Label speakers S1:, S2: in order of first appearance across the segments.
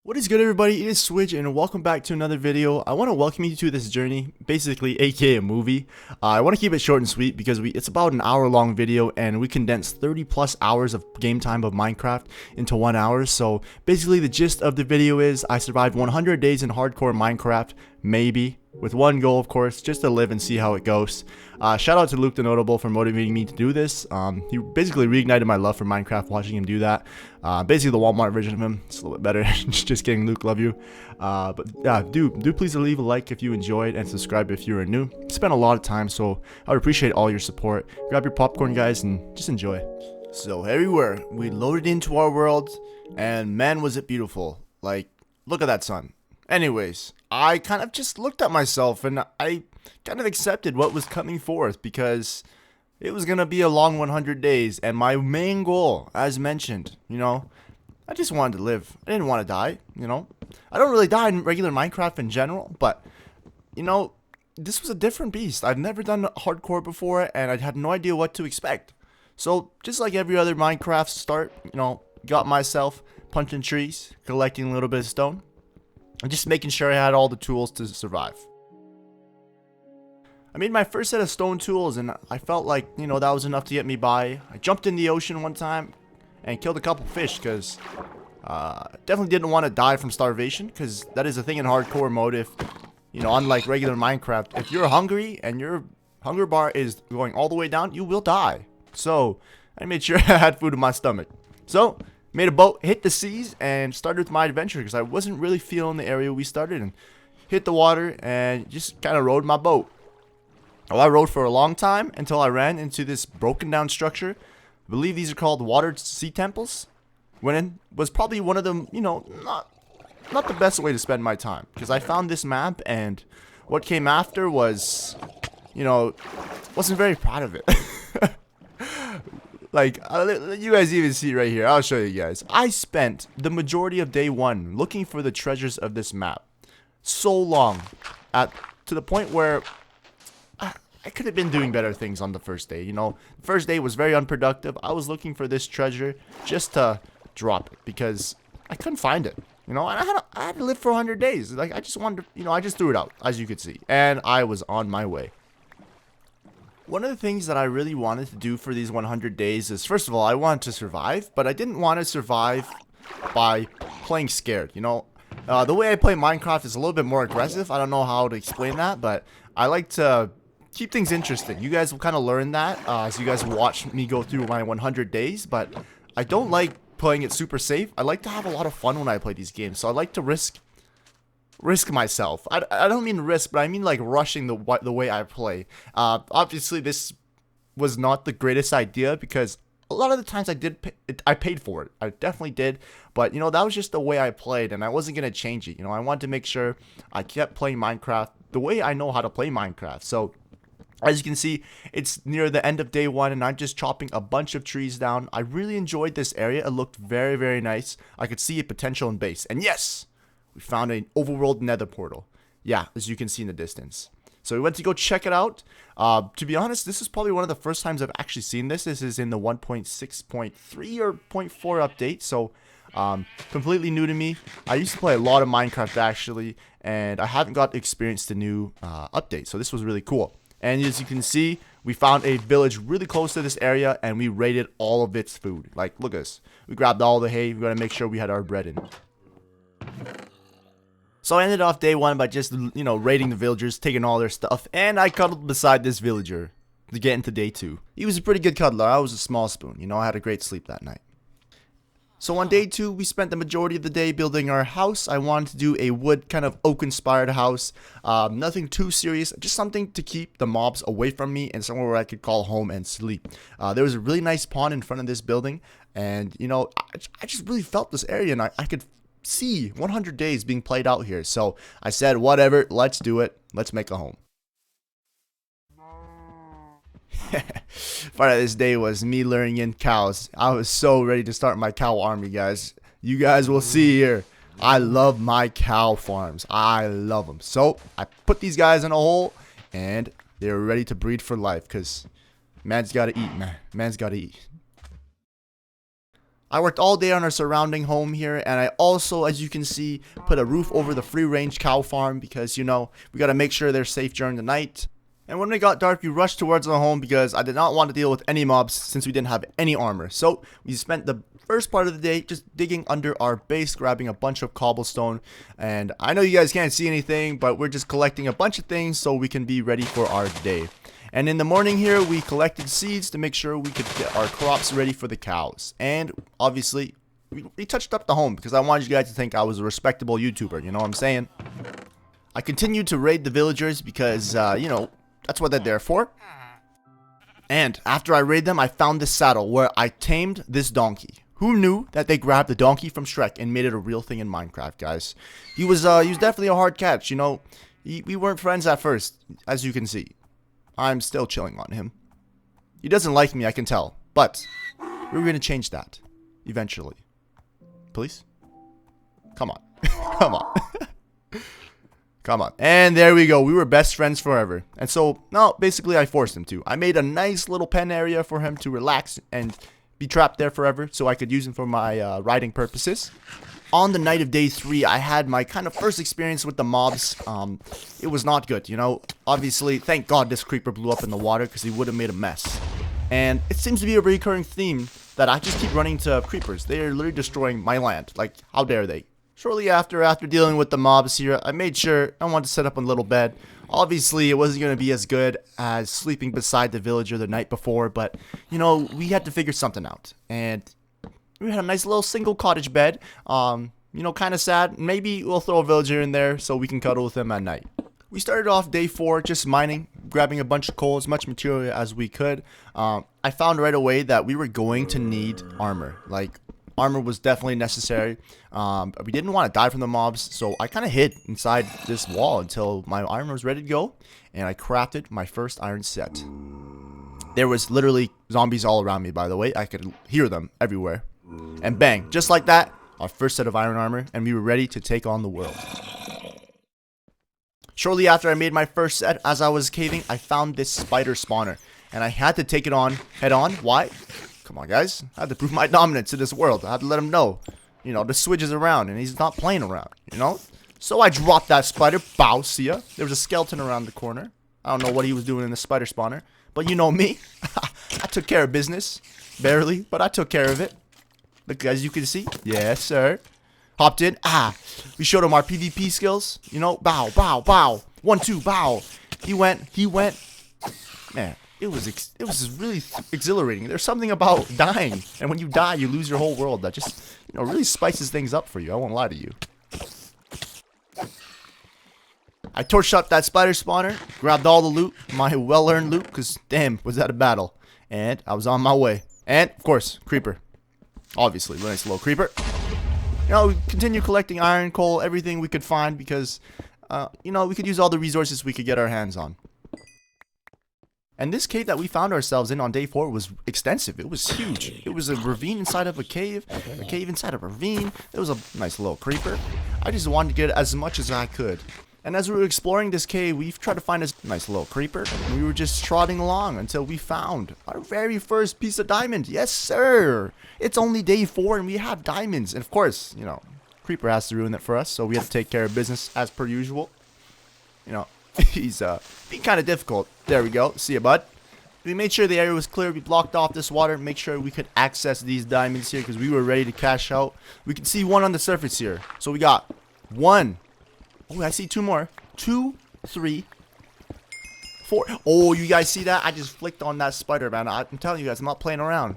S1: What is good, everybody? It is Swidge and welcome back to another video. I want to welcome you to this journey, basically aka a movie. I want to keep it short and sweet because it's about an hour long video and we condensed 30 plus hours of game time of Minecraft into 1 hour. So basically the gist of the video is I survived 100 days in hardcore Minecraft, maybe, with one goal of course, just to live and see how it goes. Shout out to Luke the Notable for motivating me to do this. He basically reignited my love for Minecraft watching him do that. Basically the Walmart version of him. It's a little bit better. Just kidding, Luke, love you. But yeah, do please leave a like if you enjoyed and subscribe if you're new. Spent a lot of time, so I would appreciate all your support. Grab your popcorn, guys, and just enjoy. So here we were. We loaded into our world, and man was it beautiful. Like, look at that sun. Anyways, I kind of just looked at myself and I kind of accepted what was coming forth because it was going to be a long 100 days. And my main goal, as mentioned, I just wanted to live. I didn't want to die, I don't really die in regular Minecraft in general, but, this was a different beast. I've never done hardcore before and I had no idea what to expect. So, just like every other Minecraft start, got myself punching trees, collecting a little bit of stone. And just making sure I had all the tools to survive. I made my first set of stone tools and I felt like, that was enough to get me by. I jumped in the ocean one time and killed a couple fish because definitely didn't want to die from starvation, because that is a thing in hardcore mode. If, unlike regular Minecraft, if you're hungry and your hunger bar is going all the way down, you will die. So I made sure I had food in my stomach. So made a boat, hit the seas, and started with my adventure because I wasn't really feeling the area we started, and hit the water and just kind of rode my boat. Well, I rode for a long time until I ran into this broken down structure. I believe these are called water sea temples. Went in, was probably one of them, not the best way to spend my time, because I found this map and what came after was, wasn't very proud of it. Like, you guys even see right here. I'll show you guys. I spent the majority of day one looking for the treasures of this map. So long. To the point where I could have been doing better things on the first day. The first day was very unproductive. I was looking for this treasure just to drop it because I couldn't find it. And I had to live for 100 days. Like, I just wanted to, I just threw it out, as you could see. And I was on my way. One of the things that I really wanted to do for these 100 days is, first of all, I wanted to survive, but I didn't want to survive by playing scared, the way I play Minecraft is a little bit more aggressive. I don't know how to explain that, but I like to keep things interesting. You guys will kind of learn that as you guys watch me go through my 100 days, but I don't like playing it super safe. I like to have a lot of fun when I play these games, so I like to risk myself. I don't mean risk, but I mean like rushing the way I play. Obviously this was not the greatest idea because a lot of the times I paid for it. I definitely did, but that was just the way I played and I wasn't going to change it. I wanted to make sure I kept playing Minecraft the way I know how to play Minecraft. So as you can see, it's near the end of day one and I'm just chopping a bunch of trees down. I really enjoyed this area. It looked very, very nice. I could see a potential in base. And yes, we found an overworld nether portal. Yeah, as you can see in the distance. So we went to go check it out. To be honest, this is probably one of the first times I've actually seen this. This is in the 1.6.3 or 0.4 update. So completely new to me. I used to play a lot of Minecraft actually, and I haven't got experience the new update. So this was really cool. And as you can see, we found a village really close to this area and we raided all of its food. Like, look at this. We grabbed all the hay. We got to make sure we had our bread in. So I ended off day one by just, raiding the villagers, taking all their stuff, and I cuddled beside this villager to get into day two. He was a pretty good cuddler. I was a small spoon. I had a great sleep that night. So on day two, we spent the majority of the day building our house. I wanted to do a wood kind of oak-inspired house. Nothing too serious, just something to keep the mobs away from me and somewhere where I could call home and sleep. There was a really nice pond in front of this building, and, I just really felt this area, and I could see 100 days being played out here. So I said, whatever, let's do it. Let's make a home. Part of this day was me luring in cows. I was so ready to start my cow army, guys. You guys will see here. I love my cow farms. I love them. So I put these guys in a hole and they're ready to breed for life because man's got to eat, man. Man's got to eat. I worked all day on our surrounding home here, and I also, as you can see, put a roof over the free-range cow farm because, you know, we got to make sure they're safe during the night. And when it got dark, we rushed towards the home because I did not want to deal with any mobs since we didn't have any armor. So we spent the first part of the day just digging under our base, grabbing a bunch of cobblestone. And I know you guys can't see anything, but we're just collecting a bunch of things so we can be ready for our day. And in the morning here, we collected seeds to make sure we could get our crops ready for the cows. And obviously, we touched up the home because I wanted you guys to think I was a respectable YouTuber, you know what I'm saying? I continued to raid the villagers because, you know, that's what they're there for. And after I raided them, I found this saddle where I tamed this donkey. Who knew that they grabbed the donkey from Shrek and made it a real thing in Minecraft, guys? He was definitely a hard catch, you know. We weren't friends at first, as you can see. I'm still chilling on him. He doesn't like me, I can tell. But we're going to change that eventually. Please? Come on. Come on. Come on. And there we go. We were best friends forever. And so, no, basically I forced him to. I made a nice little pen area for him to relax and be trapped there forever so I could use him for my riding purposes. On the night of day 3, I had my kind of first experience with the mobs. It was not good, you know. Obviously, thank God this creeper blew up in the water because he would have made a mess. And it seems to be a recurring theme that I just keep running to creepers. They are literally destroying my land. Like, how dare they? Shortly after dealing with the mobs here, I made sure I wanted to set up a little bed. Obviously, it wasn't going to be as good as sleeping beside the villager the night before, but, you know, we had to figure something out. And we had a nice little single cottage bed. You know, kind of sad. Maybe we'll throw a villager in there so we can cuddle with him at night. We started off day 4 just mining, grabbing a bunch of coal, as much material as we could. I found right away that we were going to need armor. Like, armor was definitely necessary. We didn't want to die from the mobs, so I kind of hid inside this wall until my armor was ready to go, and I crafted my first iron set. There was literally zombies all around me, by the way. I could hear them everywhere. And bang, just like that, our first set of iron armor, and we were ready to take on the world. Shortly after I made my first set, as I was caving, I found this spider spawner, and I had to take it on head on. Why? Come on, guys. I had to prove my dominance in this world. I had to let him know, you know, the Swidge is around, and he's not playing around, you know? So I dropped that spider. Bow, see ya. There was a skeleton around the corner. I don't know what he was doing in the spider spawner, but you know me. I took care of business. Barely, but I took care of it. Look, as you can see. Yes, sir. Hopped in. We showed him our PvP skills. You know, bow, bow, bow. 1, 2, bow. He went. Man, it was just really exhilarating. There's something about dying, and when you die, you lose your whole world. That just, you know, really spices things up for you. I won't lie to you. I torched up that spider spawner, grabbed all the loot, my well-earned loot, because damn, was that a battle. And I was on my way. And, of course, creeper. Obviously, nice little creeper. You know, we continue collecting iron, coal, everything we could find because, you know, we could use all the resources we could get our hands on. And this cave that we found ourselves in on day 4 was extensive. It was huge. It was a ravine inside of a cave inside of a ravine. There was a nice little creeper. I just wanted to get as much as I could. And as we were exploring this cave, we tried to find this nice little creeper. And we were just trotting along until we found our very first piece of diamond. Yes, sir. It's only day 4 and we have diamonds. And of course, you know, creeper has to ruin it for us. So we have to take care of business as per usual. You know, he's being kind of difficult. There we go. See ya, bud. We made sure the area was clear. We blocked off this water. Make sure we could access these diamonds here because we were ready to cash out. We can see one on the surface here. So we got 1. Oh, I see 2 more. 2, 3, 4. Oh, you guys see that? I just flicked on that spider, man. I'm telling you guys, I'm not playing around.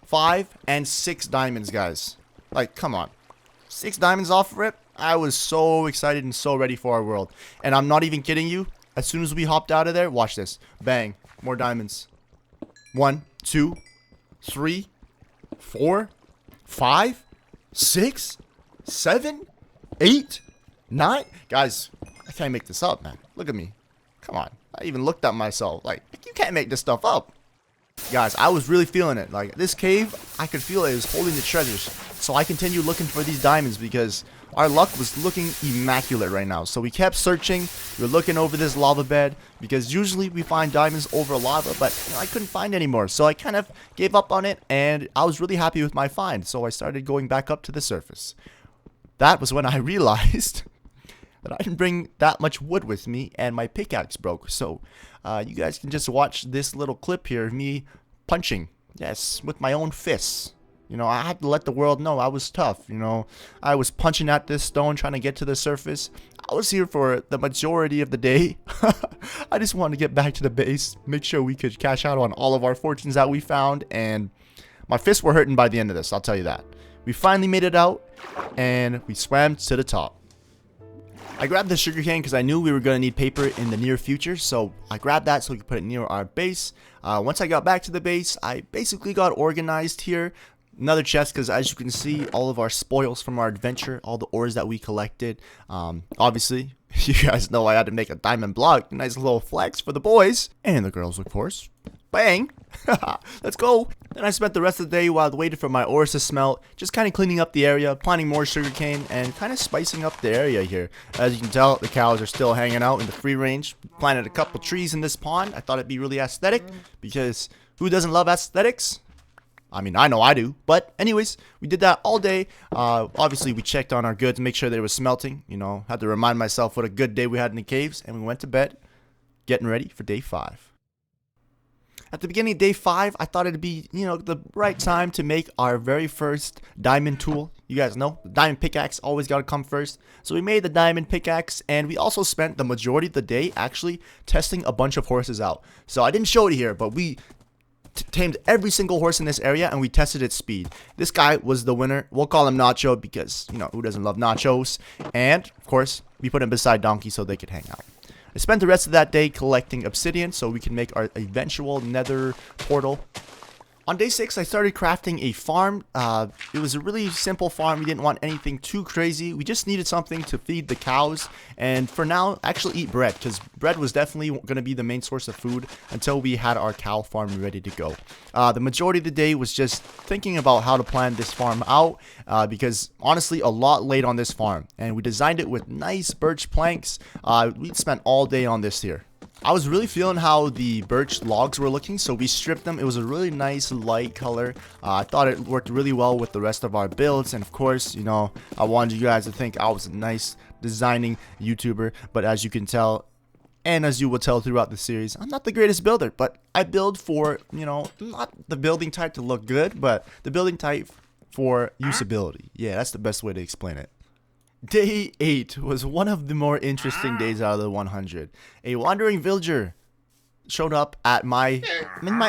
S1: 5 and 6 diamonds, guys. Like, come on. 6 diamonds off rip? I was so excited and so ready for our world. And I'm not even kidding you. As soon as we hopped out of there, watch this. Bang. More diamonds. 1, 2, 3, 4, 5, 6, 7, 8, 9. Guys, I can't make this up, man. Look at me. Come on. I even looked at myself. Like, you can't make this stuff up. Guys, I was really feeling it. Like, this cave, I could feel it was holding the treasures. So I continued looking for these diamonds because our luck was looking immaculate right now. So we kept searching. We were looking over this lava bed because usually we find diamonds over lava, but I couldn't find any more. So I kind of gave up on it, and I was really happy with my find. So I started going back up to the surface. That was when I realized that I didn't bring that much wood with me, and my pickaxe broke. So you guys can just watch this little clip here of me punching, yes, with my own fists. You know, I had to let the world know I was tough. You know, I was punching at this stone trying to get to the surface. I was here for the majority of the day. I just wanted to get back to the base, make sure we could cash out on all of our fortunes that we found, and my fists were hurting by the end of this, I'll tell you that. We finally made it out, and we swam to the top. I grabbed the sugarcane because I knew we were going to need paper in the near future, so I grabbed that so we could put it near our base. Once I got back to the base, I basically got organized here. Another chest because, as you can see, all of our spoils from our adventure, all the ores that we collected. Obviously, you guys know I had to make a diamond block. Nice little flex for the boys and the girls, of course. Bang! Let's go! Then I spent the rest of the day while I waited for my ores to smelt, just kind of cleaning up the area, planting more sugarcane, and kind of spicing up the area here. As you can tell, the cows are still hanging out in the free range. Planted a couple trees in this pond. I thought it'd be really aesthetic, because who doesn't love aesthetics? I mean, I know I do. But anyways, we did that all day. Obviously, we checked on our goods, make sure they were smelting. You know, had to remind myself what a good day we had in the caves. And we went to bed, getting ready for day 5. At the beginning of day 5, I thought it'd be, you know, the right time to make our very first diamond tool. You guys know, the diamond pickaxe always got to come first. So we made the diamond pickaxe, and we also spent the majority of the day actually testing a bunch of horses out. So I didn't show it here, but we tamed every single horse in this area, and we tested its speed. This guy was the winner. We'll call him Nacho because, you know, who doesn't love nachos? And, of course, we put him beside Donkey so they could hang out. I spent the rest of that day collecting obsidian so we can make our eventual nether portal. On day 6, I started crafting a farm. It was a really simple farm. We didn't want anything too crazy. We just needed something to feed the cows. And for now, actually eat bread, because bread was definitely going to be the main source of food until we had our cow farm ready to go. The majority of the day was just thinking about how to plan this farm out, because honestly, a lot laid on this farm. And we designed it with nice birch planks. We spent all day on this here. I was really feeling how the birch logs were looking, so we stripped them. It was a really nice light color. I thought it worked really well with the rest of our builds, and of course, you know, I wanted you guys to think I was a nice designing YouTuber, but as you can tell, and as you will tell throughout the series, I'm not the greatest builder, but I build for, you know, not the building type to look good, but the building type for usability. Yeah, that's the best way to explain it. Day 8 was one of the more interesting days out of the 100. A wandering villager showed up at in my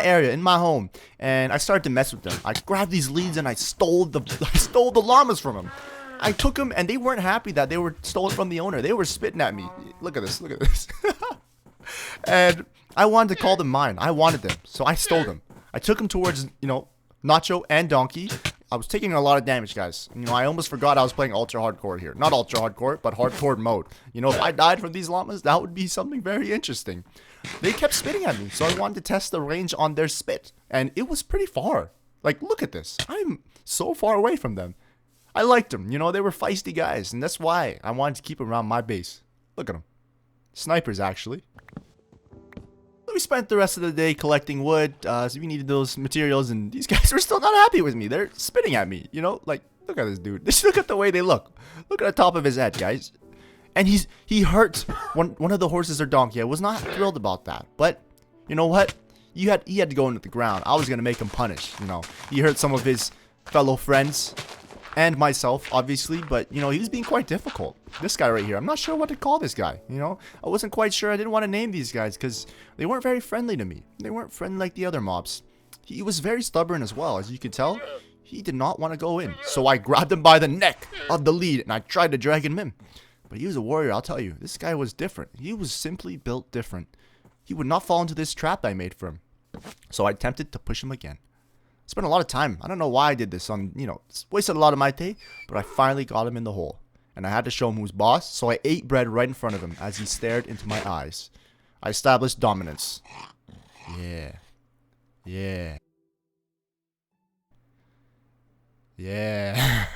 S1: area, in my home, and I started to mess with them. I grabbed these leads and I stole the llamas from them. I took them, and they weren't happy that they were stolen from the owner. They were spitting at me. Look at this, look at this. And I wanted to call them mine. I wanted them, so I stole them. I took them towards, you know, Nacho and Donkey. I was taking a lot of damage, guys. You know, I almost forgot I was playing ultra hardcore here. Not ultra hardcore, but hardcore mode. You know, if I died from these llamas, that would be something very interesting. They kept spitting at me, so I wanted to test the range on their spit. And it was pretty far. Like, look at this. I'm so far away from them. I liked them. You know, they were feisty guys, and that's why I wanted to keep them around my base. Look at them. Snipers, actually. We spent the rest of the day collecting wood, so we needed those materials, and these guys were still not happy with me. They're spitting at me, you know? Like, look at this dude. Just look at the way they look. Look at the top of his head, guys. And he hurt one of the horses or donkey. I was not thrilled about that. But, you know what? He had to go into the ground. I was going to make him punish, you know. He hurt some of his fellow friends. And myself, obviously, but, you know, he was being quite difficult. This guy right here, I'm not sure what to call this guy, you know? I wasn't quite sure. I didn't want to name these guys because they weren't very friendly to me. They weren't friendly like the other mobs. He was very stubborn as well, as you can tell. He did not want to go in. So I grabbed him by the neck of the lead, and I tried to drag him in. But he was a warrior, I'll tell you. This guy was different. He was simply built different. He would not fall into this trap I made for him. So I attempted to push him again. Spent a lot of time. I don't know why I did this on, you know, wasted a lot of my day, but I finally got him in the hole. And I had to show him who's boss, so I ate bread right in front of him as he stared into my eyes. I established dominance. Yeah. Yeah. Yeah.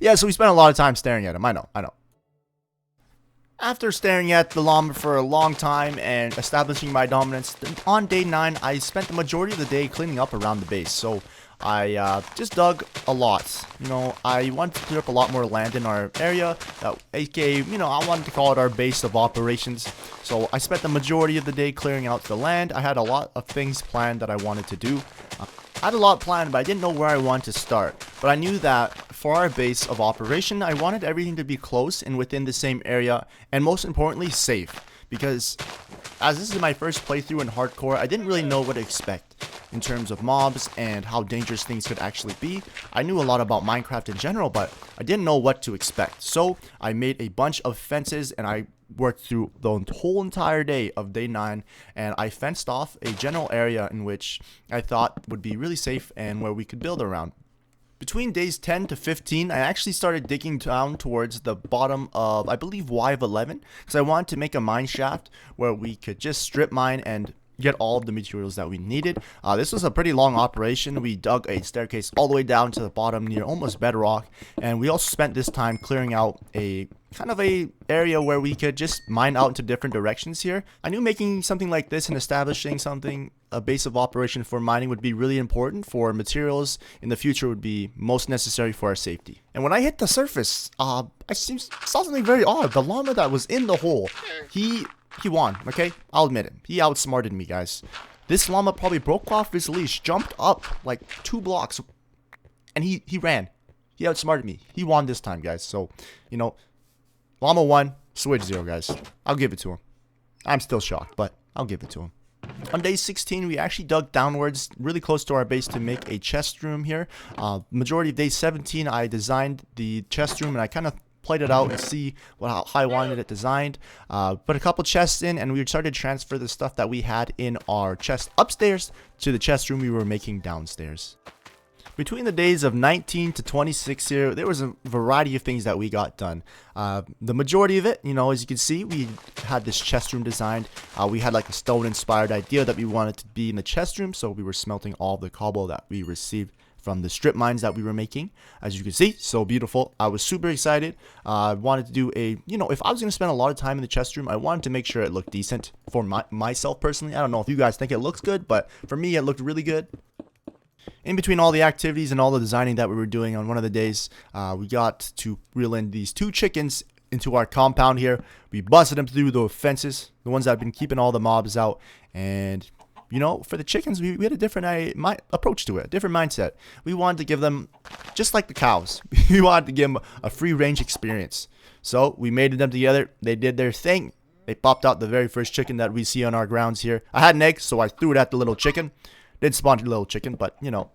S1: Yeah, so we spent a lot of time staring at him. I know. After staring at the llama for a long time and establishing my dominance, on day 9, I spent the majority of the day cleaning up around the base. So I just dug a lot. You know, I wanted to clear up a lot more land in our area, aka, you know, I wanted to call it our base of operations. So I spent the majority of the day clearing out the land. I had a lot of things planned that I wanted to do. I had a lot planned, but I didn't know where I wanted to start. But I knew that for our base of operation, I wanted everything to be close and within the same area, and most importantly, safe. Because as this is my first playthrough in hardcore, I didn't really know what to expect in terms of mobs and how dangerous things could actually be. I knew a lot about Minecraft in general, but I didn't know what to expect. So I made a bunch of fences, and I worked through the whole entire day of day 9, and I fenced off a general area in which I thought would be really safe and where we could build around. Between days 10 to 15, I actually started digging down towards the bottom of, I believe, Y of 11, because I wanted to make a mine shaft where we could just strip mine and get all of the materials that we needed. This was a pretty long operation. We dug a staircase all the way down to the bottom near almost bedrock, and we also spent this time clearing out a kind of a area where we could just mine out into different directions here. I knew making something like this and establishing a base of operation for mining would be really important for materials in the future, would be most necessary for our safety. And when I hit the surface, I saw something very odd. The llama that was in the hole, he won, okay? I'll admit it. He outsmarted me, guys. This llama probably broke off his leash, jumped up like 2 blocks, and he ran. He outsmarted me. He won this time, guys. So, you know, llama 1, Swidge 0, guys. I'll give it to him. I'm still shocked, but I'll give it to him. On day 16, we actually dug downwards really close to our base to make a chest room here. Majority of day 17, I designed the chest room, and I kind of played it out and see how I wanted it designed. Put a couple chests in, and we started to transfer the stuff that we had in our chest upstairs to the chest room we were making downstairs. Between the days of 19 to 26 here, there was a variety of things that we got done. The majority of it, you know, as you can see, we had this chest room designed. We had like a stone inspired idea that we wanted to be in the chest room, so we were smelting all the cobble that we received from the strip mines that we were making. As you can see, so beautiful. I was super excited. I wanted to do if I was going to spend a lot of time in the chest room, I wanted to make sure it looked decent for myself personally. I don't know if you guys think it looks good, but for me, it looked really good. In between all the activities and all the designing that we were doing on one of the days, we got to reel in these 2 chickens into our compound here. We busted them through the fences, the ones that have been keeping all the mobs out. And, you know, for the chickens, we had a different approach to it, a different mindset. We wanted to give them, just like the cows, we wanted to give them a free range experience. So we mated them together. They did their thing. They popped out the very first chicken that we see on our grounds here. I had an egg, so I threw it at the little chicken. Did spawn a little chicken, but, you know,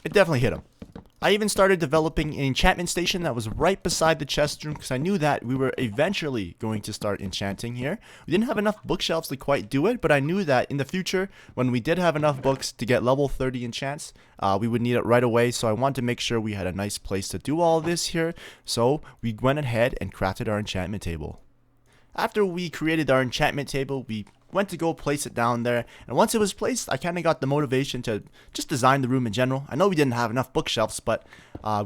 S1: it definitely hit him. I even started developing an enchantment station that was right beside the chest room, because I knew that we were eventually going to start enchanting here. We didn't have enough bookshelves to quite do it, but I knew that in the future, when we did have enough books to get level 30 enchants, we would need it right away. So I wanted to make sure we had a nice place to do all this here. So we went ahead and crafted our enchantment table. After we created our enchantment table, we went to go place it down there, and once it was placed, I kind of got the motivation to just design the room in general. I know we didn't have enough bookshelves, but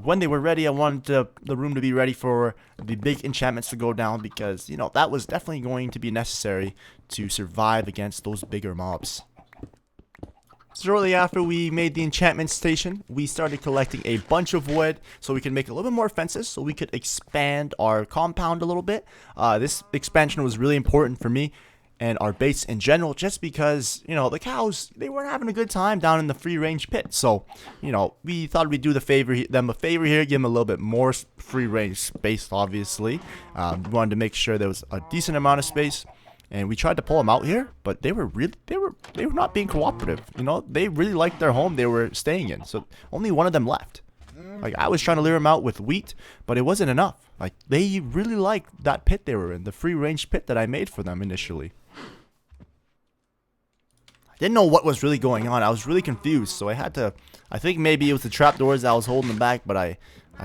S1: when they were ready, I wanted the room to be ready for the big enchantments to go down, because, you know, that was definitely going to be necessary to survive against those bigger mobs. Shortly after we made the enchantment station, we started collecting a bunch of wood so we could make a little bit more fences, so we could expand our compound a little bit. This expansion was really important for me and our base in general, just because, you know, the cows, they weren't having a good time down in the free range pit. So, you know, we thought we'd do them a favor here, give them a little bit more free range space, obviously. We wanted to make sure there was a decent amount of space. And we tried to pull them out here, but they were not being cooperative. You know, they really liked their home they were staying in. So only one of them left. Like, I was trying to lure them out with wheat, but it wasn't enough. Like, they really liked that pit they were in, the free range pit that I made for them initially. I didn't know what was really going on. I was really confused, so I think maybe it was the trapdoors that was holding them back, but I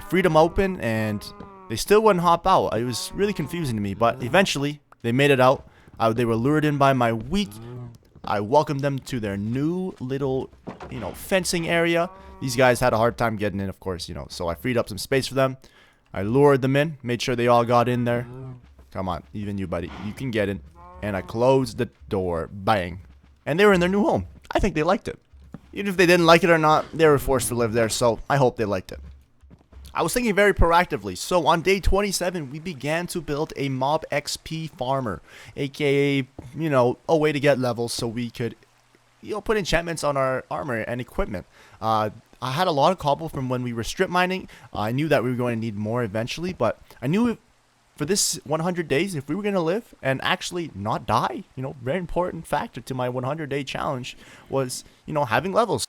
S1: freed them open, and they still wouldn't hop out. It was really confusing to me, but eventually, they made it out. They were lured in by my wheat I welcomed them to their new little, fencing area. These guys had a hard time getting in, of course, so I freed up some space for them. I lured them in, made sure they all got in there. Come on, even you, buddy. You can get in. And I closed the door. Bang. And they were in their new home. I think they liked it. Even if they didn't like it or not, they were forced to live there, so I hope they liked it. I was thinking very proactively, so on day 27, we began to build a mob XP farmer, aka, a way to get levels so we could, put enchantments on our armor and equipment. I had a lot of cobble from when we were strip mining. I knew that we were going to need more eventually, but I knew for this 100 days, if we were going to live and actually not die, very important factor to my 100-day challenge was, having levels.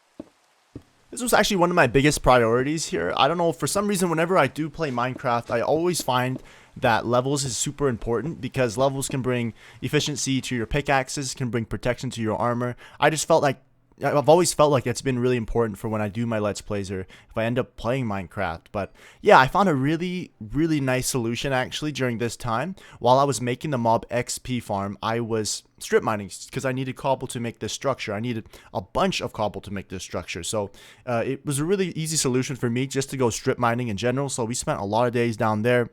S1: This was actually one of my biggest priorities here. I don't know, for some reason, whenever I do play Minecraft, I always find that levels is super important because levels can bring efficiency to your pickaxes, can bring protection to your armor. I've always felt like it's been really important for when I do my Let's Plays or if I end up playing Minecraft. But yeah, I found a really, really nice solution actually during this time. While I was making the mob XP farm, I was strip mining because I needed cobble to make this structure. I needed a bunch of cobble to make this structure. So it was a really easy solution for me just to go strip mining in general. So we spent a lot of days down there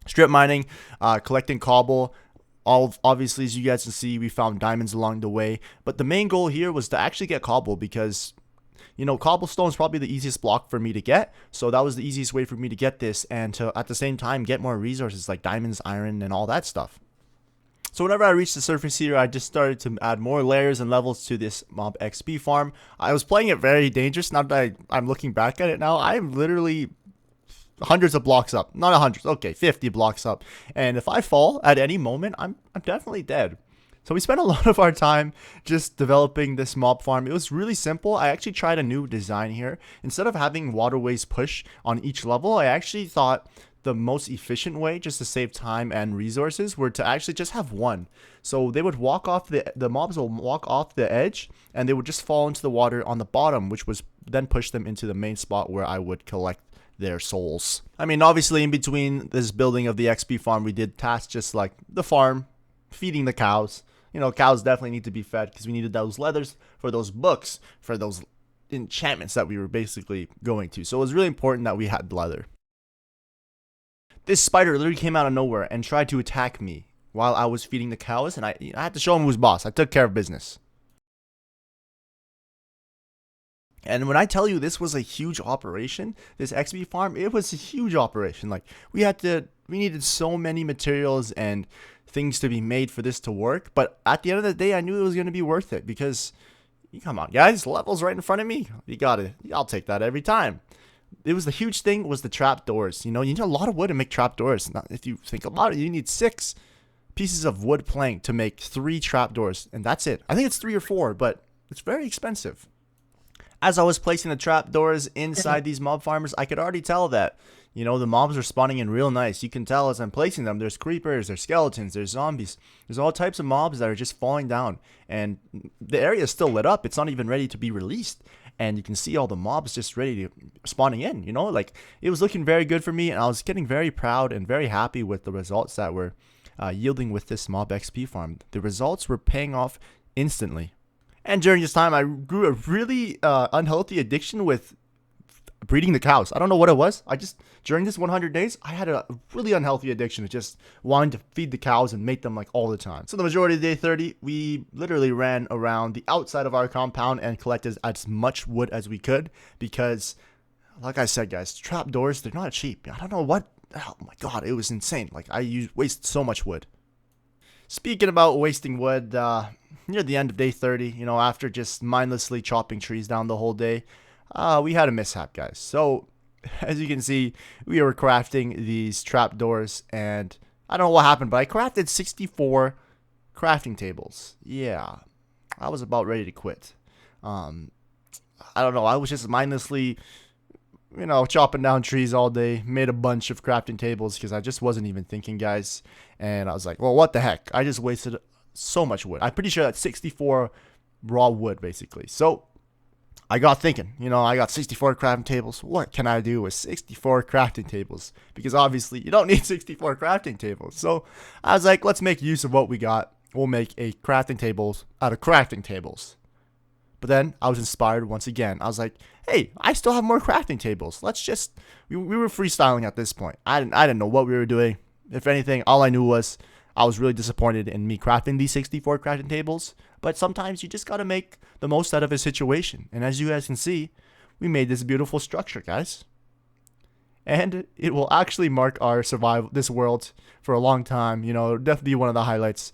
S1: strip mining, collecting cobble. Obviously, as you guys can see, we found diamonds along the way. But the main goal here was to actually get cobble because, cobblestone is probably the easiest block for me to get. So that was the easiest way for me to get this and to, at the same time, get more resources like diamonds, iron, and all that stuff. So whenever I reached the surface here, I just started to add more layers and levels to this mob XP farm. I was playing it very dangerous. Now that I'm looking back at it now, I'm literally hundreds of blocks up, not 100, okay, 50 blocks up, and if I fall at any moment, I'm definitely dead. So we spent a lot of our time just developing this mob farm. It was really simple. I actually tried a new design here. Instead of having waterways push on each level, I actually thought the most efficient way just to save time and resources were to actually just have one. So they would walk off the mobs will walk off the edge and they would just fall into the water on the bottom, which was then push them into the main spot where I would collect their souls. I mean, obviously in between this building of the XP farm, we did tasks just like the farm, feeding the cows. Cows definitely need to be fed because we needed those leathers for those books, for those enchantments that we were basically going to. So it was really important that we had leather. This spider literally came out of nowhere and tried to attack me while I was feeding the cows, and I had to show him who's boss. I took care of business. And when I tell you this was a huge operation, this XP farm, it was a huge operation. Like we needed so many materials and things to be made for this to work. But at the end of the day, I knew it was going to be worth it because, come on, guys, levels right in front of me. I'll take that every time. It was the huge thing was the trap doors. You need a lot of wood to make trap doors. Now, if you think about it, you need 6 pieces of wood plank to make 3 trap doors, and that's it. I think it's 3 or 4, but it's very expensive. As I was placing the trap doors inside these mob farmers, I could already tell that, the mobs are spawning in real nice. You can tell as I'm placing them, there's creepers, there's skeletons, there's zombies. There's all types of mobs that are just falling down. And the area is still lit up. It's not even ready to be released. And you can see all the mobs just ready to spawning in, like it was looking very good for me. And I was getting very proud and very happy with the results that were yielding with this mob XP farm. The results were paying off instantly. And during this time, I grew a really unhealthy addiction with breeding the cows. I don't know what it was. During this 100 days, I had a really unhealthy addiction to just wanting to feed the cows and mate them like all the time. So the majority of day 30, we literally ran around the outside of our compound and collected as much wood as we could because, like I said, guys, trapdoors, they're not cheap. I don't know what, oh my god, it was insane. Like I waste so much wood. Speaking about wasting wood, near the end of day 30, after just mindlessly chopping trees down the whole day, we had a mishap, guys. So, as you can see, we were crafting these trapdoors, and I don't know what happened, but I crafted 64 crafting tables. Yeah, I was about ready to quit. I don't know, I was just mindlessly, chopping down trees all day, made a bunch of crafting tables because I just wasn't even thinking, guys. And I was like, well, what the heck? I just wasted so much wood. I'm pretty sure that's 64 raw wood, basically. So I got thinking, I got 64 crafting tables. What can I do with 64 crafting tables? Because obviously you don't need 64 crafting tables. So I was like, let's make use of what we got. we'll make a crafting tables out of crafting tables. But then I was inspired once again. I was like, hey, I still have more crafting tables. Let's just, we were freestyling at this point. I didn't know what we were doing. If anything, all I knew was I was really disappointed in me crafting these 64 crafting tables. But sometimes you just got to make the most out of a situation. And as you guys can see, we made this beautiful structure, guys. And it will actually mark our survival, this world, for a long time. You know, definitely one of the highlights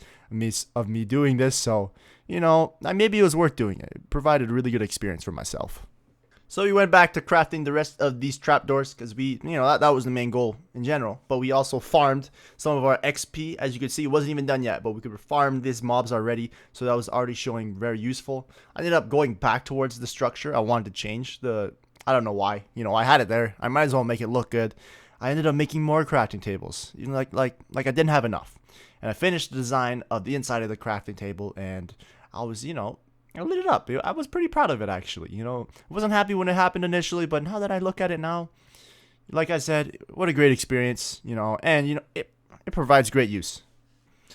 S1: of me doing this. So, you know, maybe it was worth doing it. It provided a really good experience for myself. So we went back to crafting the rest of these trapdoors because we, you know, that was the main goal in general. But we also farmed some of our XP. As you can see, it wasn't even done yet, but we could farm these mobs already. So that was already showing very useful. I ended up going back towards the structure. I wanted to change the, I don't know why. You know, I had it there. I might as well make it look good. I ended up making more crafting tables. You know, like I didn't have enough. And I finished the design of the inside of the crafting table, and I was, you know, I lit it up. I was pretty proud of it, actually. You know, I wasn't happy when it happened initially, but now that I look at it now, like I said, what a great experience, you know, and, you know, it provides great use.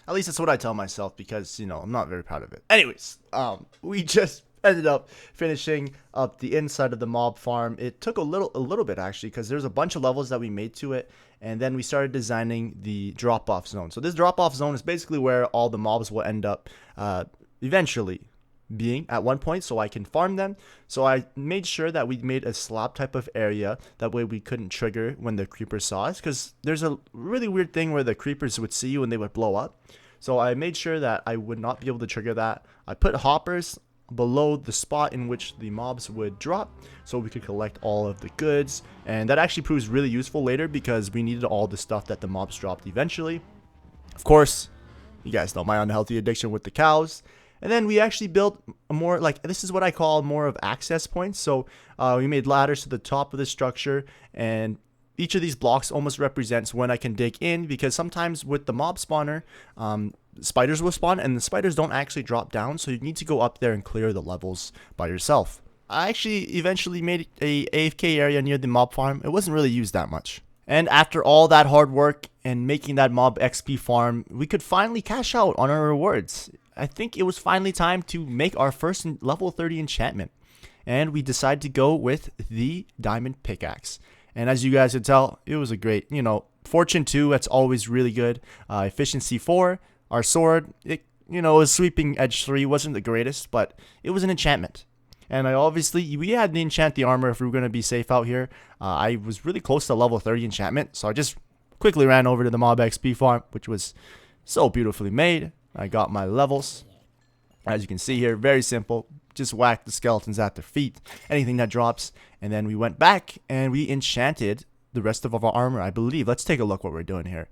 S1: At least that's what I tell myself because, you know, I'm not very proud of it. Anyways, we just ended up finishing up the inside of the mob farm. It took a little bit, actually, because there's a bunch of levels that we made to it, and then we started designing the drop-off zone. So this drop-off zone is basically where all the mobs will end up eventually being at one point, so I can farm them. So I made sure that we made a slab type of area, that way we couldn't trigger when the creepers saw us, because there's a really weird thing where the creepers would see you and they would blow up. So I made sure that I would not be able to trigger that. I put hoppers below the spot in which the mobs would drop, so we could collect all of the goods, and that actually proves really useful later because we needed all the stuff that the mobs dropped eventually. Of course, you guys know my unhealthy addiction with the cows. And then we actually built a more, like, this is what I call more of access points. So we made ladders to the top of the structure, and each of these blocks almost represents when I can dig in, because sometimes with the mob spawner, spiders will spawn, and the spiders don't actually drop down, so you need to go up there and clear the levels by yourself. I actually eventually made a AFK area near the mob farm. It wasn't really used that much. And after all that hard work and making that mob XP farm, we could finally cash out on our rewards. I think it was finally time to make our first level 30 enchantment. And we decided to go with the diamond pickaxe. And as you guys can tell, it was a great, you know, fortune 2, that's always really good. Efficiency 4, our sword, it, you know, was sweeping edge 3, wasn't the greatest, but it was an enchantment. And we had to enchant the armor if we were going to be safe out here. I was really close to level 30 enchantment, so I just quickly ran over to the mob XP farm, which was so beautifully made. I got my levels. As you can see here, very simple. Just whack the skeletons at their feet, anything that drops. And then we went back and we enchanted the rest of our armor, I believe. Let's take a look what we're doing here.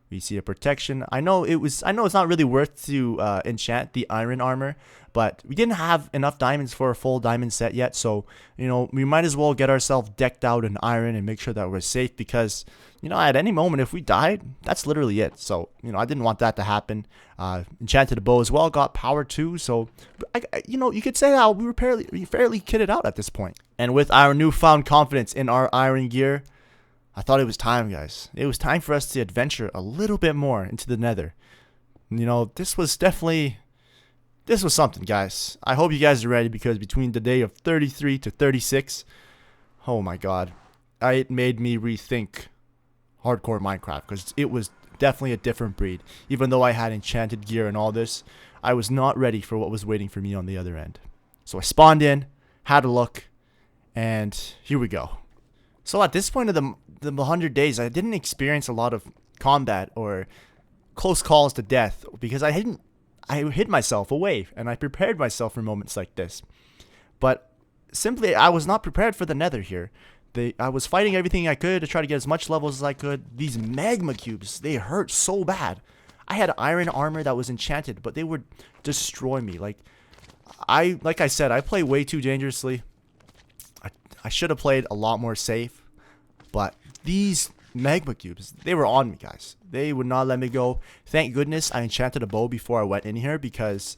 S1: We see a protection. I know it's not really worth to enchant the iron armor, but we didn't have enough diamonds for a full diamond set yet, so, you know, we might as well get ourselves decked out in iron and make sure that we're safe, because, you know, at any moment if we died, that's literally it. So, you know, I didn't want that to happen. Enchanted a bow as well, got power 2, so you know, you could say that we were fairly kitted out at this point. And with our newfound confidence in our iron gear, I thought it was time, guys. It was time for us to adventure a little bit more into the nether. You know, this was something, guys. I hope you guys are ready, because between the day of 33 to 36, oh my god, it made me rethink hardcore Minecraft, because it was definitely a different breed. Even though I had enchanted gear and all this, I was not ready for what was waiting for me on the other end. So I spawned in, had a look, and here we go. So at this point of the 100 days, I didn't experience a lot of combat or close calls to death, because I hid myself away, and I prepared myself for moments like this. But simply, I was not prepared for the nether here. I was fighting everything I could to try to get as much levels as I could. These magma cubes, they hurt so bad. I had iron armor that was enchanted, but they would destroy me. Like I said, I play way too dangerously. I should have played a lot more safe, but these magma cubes, they were on me, guys. They would not let me go. Thank goodness I enchanted a bow before I went in here, because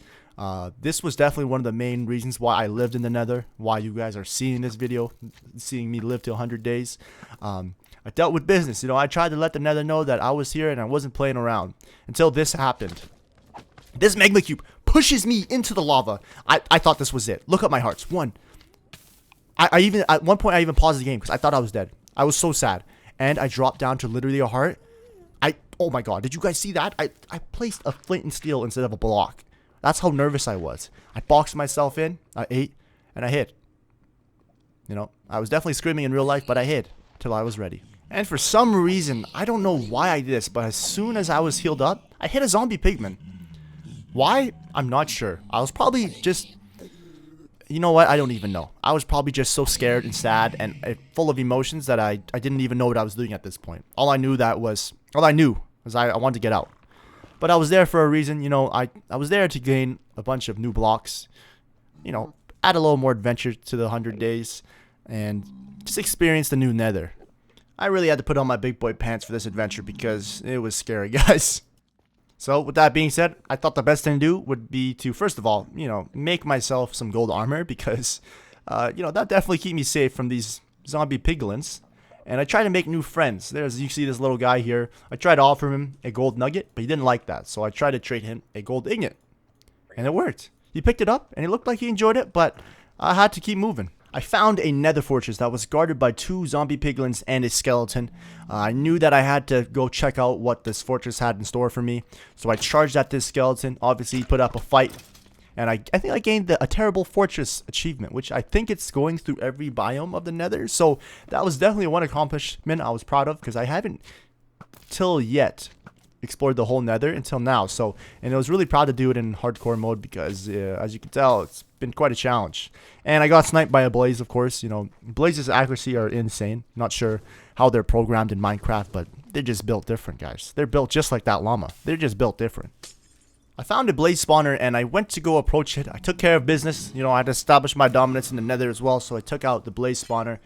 S1: this was definitely one of the main reasons why I lived in the nether, why you guys are seeing this video, seeing me live to 100 days. I dealt with business. You know, I tried to let the nether know that I was here and I wasn't playing around until this happened. This magma cube pushes me into the lava. I thought this was it. Look at my hearts. One. I even, at one point, I even paused the game because I thought I was dead. I was so sad. And I dropped down to literally a heart. Oh my god, did you guys see that? I placed a flint and steel instead of a block. That's how nervous I was. I boxed myself in, I ate, and I hid. You know, I was definitely screaming in real life, but I hid till I was ready. And for some reason, I don't know why I did this, but as soon as I was healed up, I hit a zombie pigman. Why? I'm not sure. I was probably just... You know what? I don't even know. I was probably just so scared and sad and full of emotions that I didn't even know what I was doing at this point. All I knew was I wanted to get out. But I was there for a reason. You know, I was there to gain a bunch of new blocks. You know, add a little more adventure to the 100 days. And just experience the new nether. I really had to put on my big boy pants for this adventure because it was scary, guys. So, with that being said, I thought the best thing to do would be to, first of all, you know, make myself some gold armor because, you know, that definitely keep me safe from these zombie piglins. And I try to make new friends. You see this little guy here. I tried to offer him a gold nugget, but he didn't like that. So I tried to trade him a gold ingot. And it worked. He picked it up, and it looked like he enjoyed it, but I had to keep moving. I found a nether fortress that was guarded by 2 zombie piglins and a skeleton. I knew that I had to go check out what this fortress had in store for me. So I charged at this skeleton. Obviously, he put up a fight. And I think I gained a terrible fortress achievement, which I think it's going through every biome of the nether. So that was definitely one accomplishment I was proud of because I haven't till yet explored the whole nether until now. So, and I was really proud to do it in hardcore mode because as you can tell, it's been quite a challenge. And I got sniped by a blaze, of course. You know, blazes accuracy are insane. Not sure how they're programmed in Minecraft, but they're just built different, guys. They're built just like that llama. They're just built different. I found a blaze spawner and I went to go approach it. I took care of business. You know, I had to establish my dominance in the nether as well, so I took out the blaze spawner.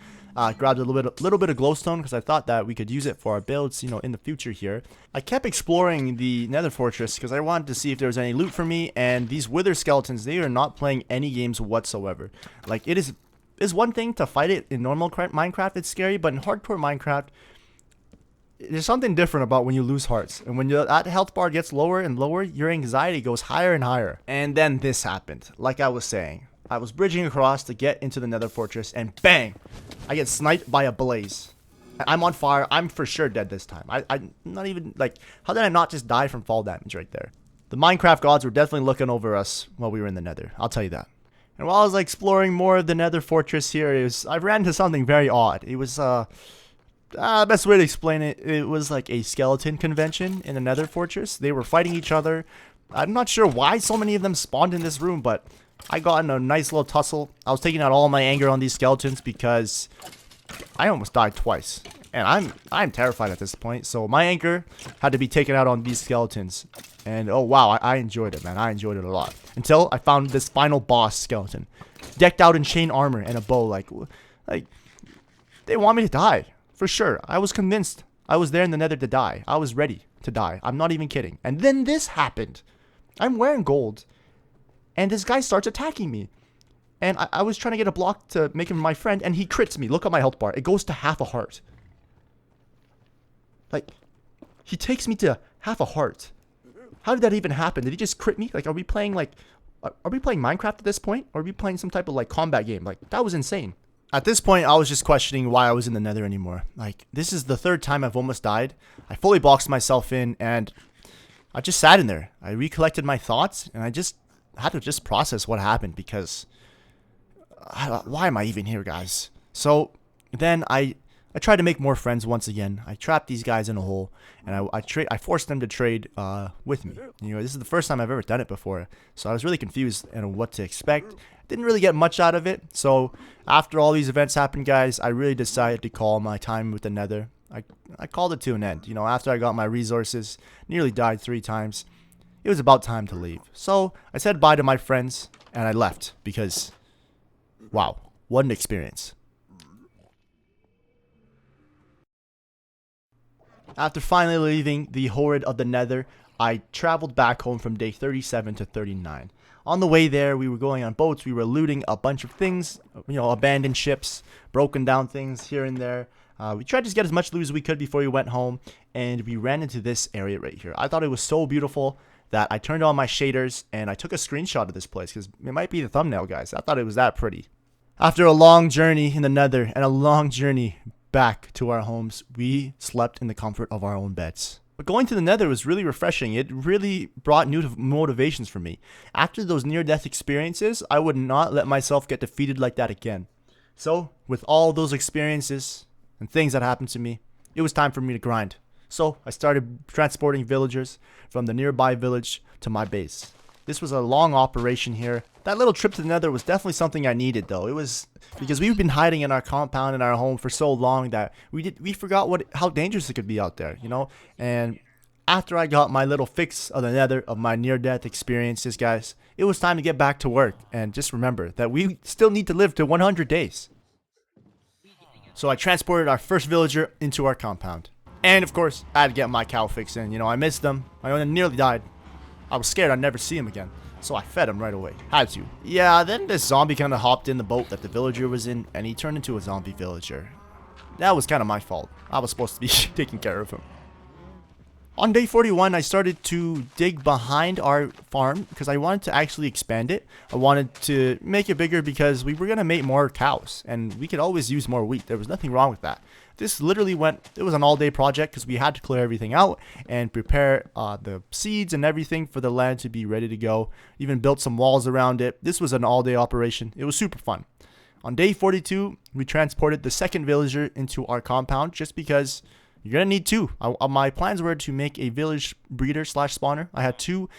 S1: Grabbed a little bit of glowstone because I thought that we could use it for our builds, you know, in the future here. I kept exploring the nether fortress because I wanted to see if there was any loot for me, and these wither skeletons, they are not playing any games whatsoever. Like, it is one thing to fight it in normal Minecraft, it's scary, but in hardcore Minecraft, there's something different about when you lose hearts. And when that health bar gets lower and lower, your anxiety goes higher and higher. And then this happened, like I was saying. I was bridging across to get into the nether fortress, and bang! I get sniped by a blaze. I'm on fire. I'm for sure dead this time. I'm not even, like, how did I not just die from fall damage right there? The Minecraft gods were definitely looking over us while we were in the nether. I'll tell you that. And while I was like, exploring more of the nether fortress here, I ran into something very odd. It was, the best way to explain it, it was like a skeleton convention in the nether fortress. They were fighting each other. I'm not sure why so many of them spawned in this room, but I got in a nice little tussle. I was taking out all my anger on these skeletons because I almost died twice. And I'm terrified at this point. So my anger had to be taken out on these skeletons. And oh wow, I enjoyed it, man. I enjoyed it a lot. Until I found this final boss skeleton. Decked out in chain armor and a bow. Like they want me to die. For sure. I was convinced I was there in the nether to die. I was ready to die. I'm not even kidding. And then this happened. I'm wearing gold. And this guy starts attacking me. And I was trying to get a block to make him my friend. And he crits me. Look at my health bar. It goes to half a heart. Like, he takes me to half a heart. How did that even happen? Did he just crit me? Like, are we playing Minecraft at this point? Or are we playing some type of, like, combat game? Like, that was insane. At this point, I was just questioning why I was in the nether anymore. Like, this is the 3rd time I've almost died. I fully boxed myself in. And I just sat in there. I recollected my thoughts. And I just had to just process what happened because why am I even here, guys? So then I tried to make more friends once again. I trapped these guys in a hole, and I forced them to trade with me. You know, this is the first time I've ever done it before, so I was really confused on what to expect. Didn't really get much out of it. So after all these events happened, guys, I really decided to call my time with the nether. I called it to an end. You know, after I got my resources, nearly died 3 times. It was about time to leave. So I said bye to my friends and I left because, wow, what an experience. After finally leaving the horrid of the nether, I traveled back home from day 37 to 39. On the way there, we were going on boats, we were looting a bunch of things, you know, abandoned ships, broken down things here and there. We tried to just get as much loot as we could before we went home, and we ran into this area right here. I thought it was so beautiful that I turned on my shaders and I took a screenshot of this place because it might be the thumbnail, guys. I thought it was that pretty. After a long journey in the nether and a long journey back to our homes, we slept in the comfort of our own beds. But going to the nether was really refreshing. It really brought new motivations for me. After those near-death experiences, I would not let myself get defeated like that again. So, with all those experiences and things that happened to me, it was time for me to grind. So, I started transporting villagers from the nearby village to my base. This was a long operation here. That little trip to the nether was definitely something I needed, though. It was because we've been hiding in our compound in our home for so long that we forgot how dangerous it could be out there, you know? And after I got my little fix of the nether, of my near-death experiences, guys, it was time to get back to work. And just remember that we still need to live to 100 days. So I transported our first villager into our compound. And of course, I had to get my cow fix in. You know, I missed them. I nearly died. I was scared I'd never see him again. So I fed him right away. Had to. Yeah, then this zombie kind of hopped in the boat that the villager was in, and he turned into a zombie villager. That was kind of my fault. I was supposed to be taking care of him. On day 41, I started to dig behind our farm because I wanted to actually expand it. I wanted to make it bigger because we were going to make more cows, and we could always use more wheat. There was nothing wrong with that. This literally it was an all-day project because we had to clear everything out and prepare the seeds and everything for the land to be ready to go. Even built some walls around it. This was an all-day operation. It was super fun. On day 42, we transported the second villager into our compound just because you're going to need two. My plans were to make a village breeder / spawner. I had two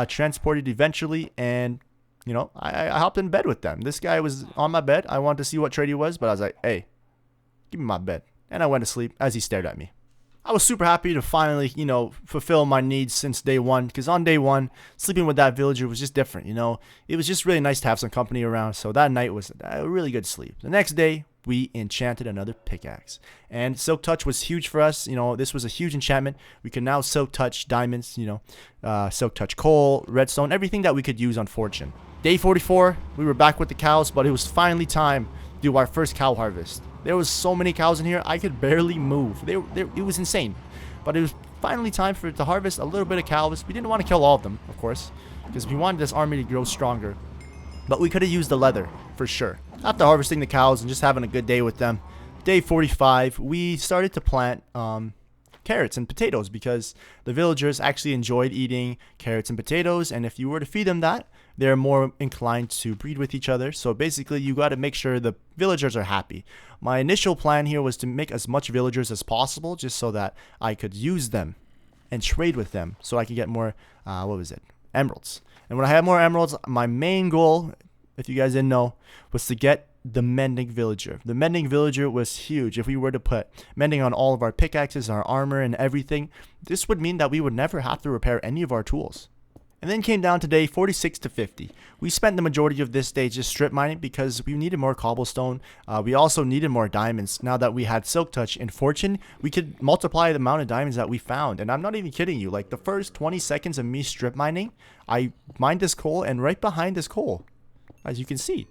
S1: transported eventually, and you know, I hopped in bed with them. This guy was on my bed. I wanted to see what trade he was, but I was like, hey, give me my bed. And I went to sleep as he stared at me. I was super happy to finally, you know, fulfill my needs since day one. Because on day one, sleeping with that villager was just different, you know. It was just really nice to have some company around. So that night was a really good sleep. The next day, we enchanted another pickaxe. And Silk Touch was huge for us. You know, this was a huge enchantment. We could now Silk Touch diamonds, you know, Silk Touch coal, redstone, everything that we could use on Fortune. Day 44, we were back with the cows, but it was finally time to do our first cow harvest. There was so many cows in here, I could barely move. It was insane. But it was finally time to harvest a little bit of cows. We didn't want to kill all of them, of course, because we wanted this army to grow stronger. But we could have used the leather, for sure. After harvesting the cows and just having a good day with them, day 45, we started to plant carrots and potatoes because the villagers actually enjoyed eating carrots and potatoes, and if you were to feed them that, they're more inclined to breed with each other. So basically, you got to make sure the villagers are happy. My initial plan here was to make as much villagers as possible just so that I could use them and trade with them so I could get more, emeralds. And when I had more emeralds, my main goal, if you guys didn't know, was to get the mending villager. The mending villager was huge. If we were to put mending on all of our pickaxes, our armor, and everything, this would mean that we would never have to repair any of our tools. And then came down to day 46 to 50. We spent the majority of this day just strip mining because we needed more cobblestone. We also needed more diamonds. Now that we had Silk Touch and Fortune, we could multiply the amount of diamonds that we found. And I'm not even kidding you. Like the first 20 seconds of me strip mining, I mined this coal, and right behind this coal, as you can see,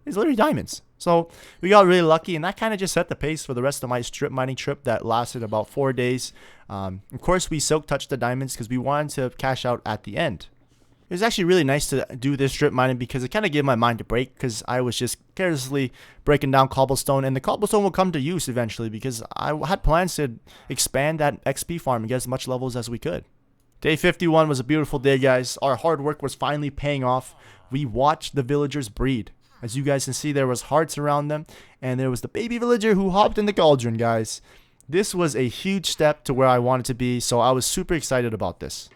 S1: is literally diamonds. So we got really lucky, and that kind of just set the pace for the rest of my strip mining trip that lasted about 4 days. Of course, we Silk Touched the diamonds because we wanted to cash out at the end. It was actually really nice to do this strip mining because it kind of gave my mind a break because I was just carelessly breaking down cobblestone, and the cobblestone will come to use eventually because I had plans to expand that XP farm and get as much levels as we could. Day 51 was a beautiful day, guys. Our hard work was finally paying off. We watched the villagers breed. As you guys can see, there was hearts around them, and there was the baby villager who hopped in the cauldron, guys. This was a huge step to where I wanted to be, so I was super excited about this.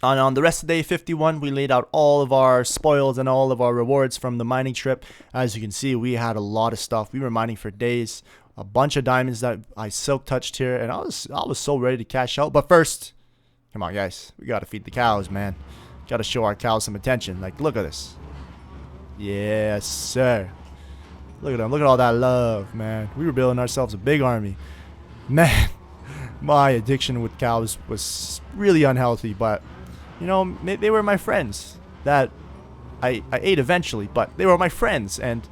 S1: And on the rest of day 51, we laid out all of our spoils and all of our rewards from the mining trip. As you can see, we had a lot of stuff. We were mining for days. A bunch of diamonds that I Silk Touched here, and I was so ready to cash out. But first, come on, guys. We got to feed the cows, man. Got to show our cows some attention. Like, look at this. Yes, sir. Look at them. Look at all that love, man. We were building ourselves a big army. Man, my addiction with cows was really unhealthy, but, you know, they were my friends that I ate eventually, but they were my friends, and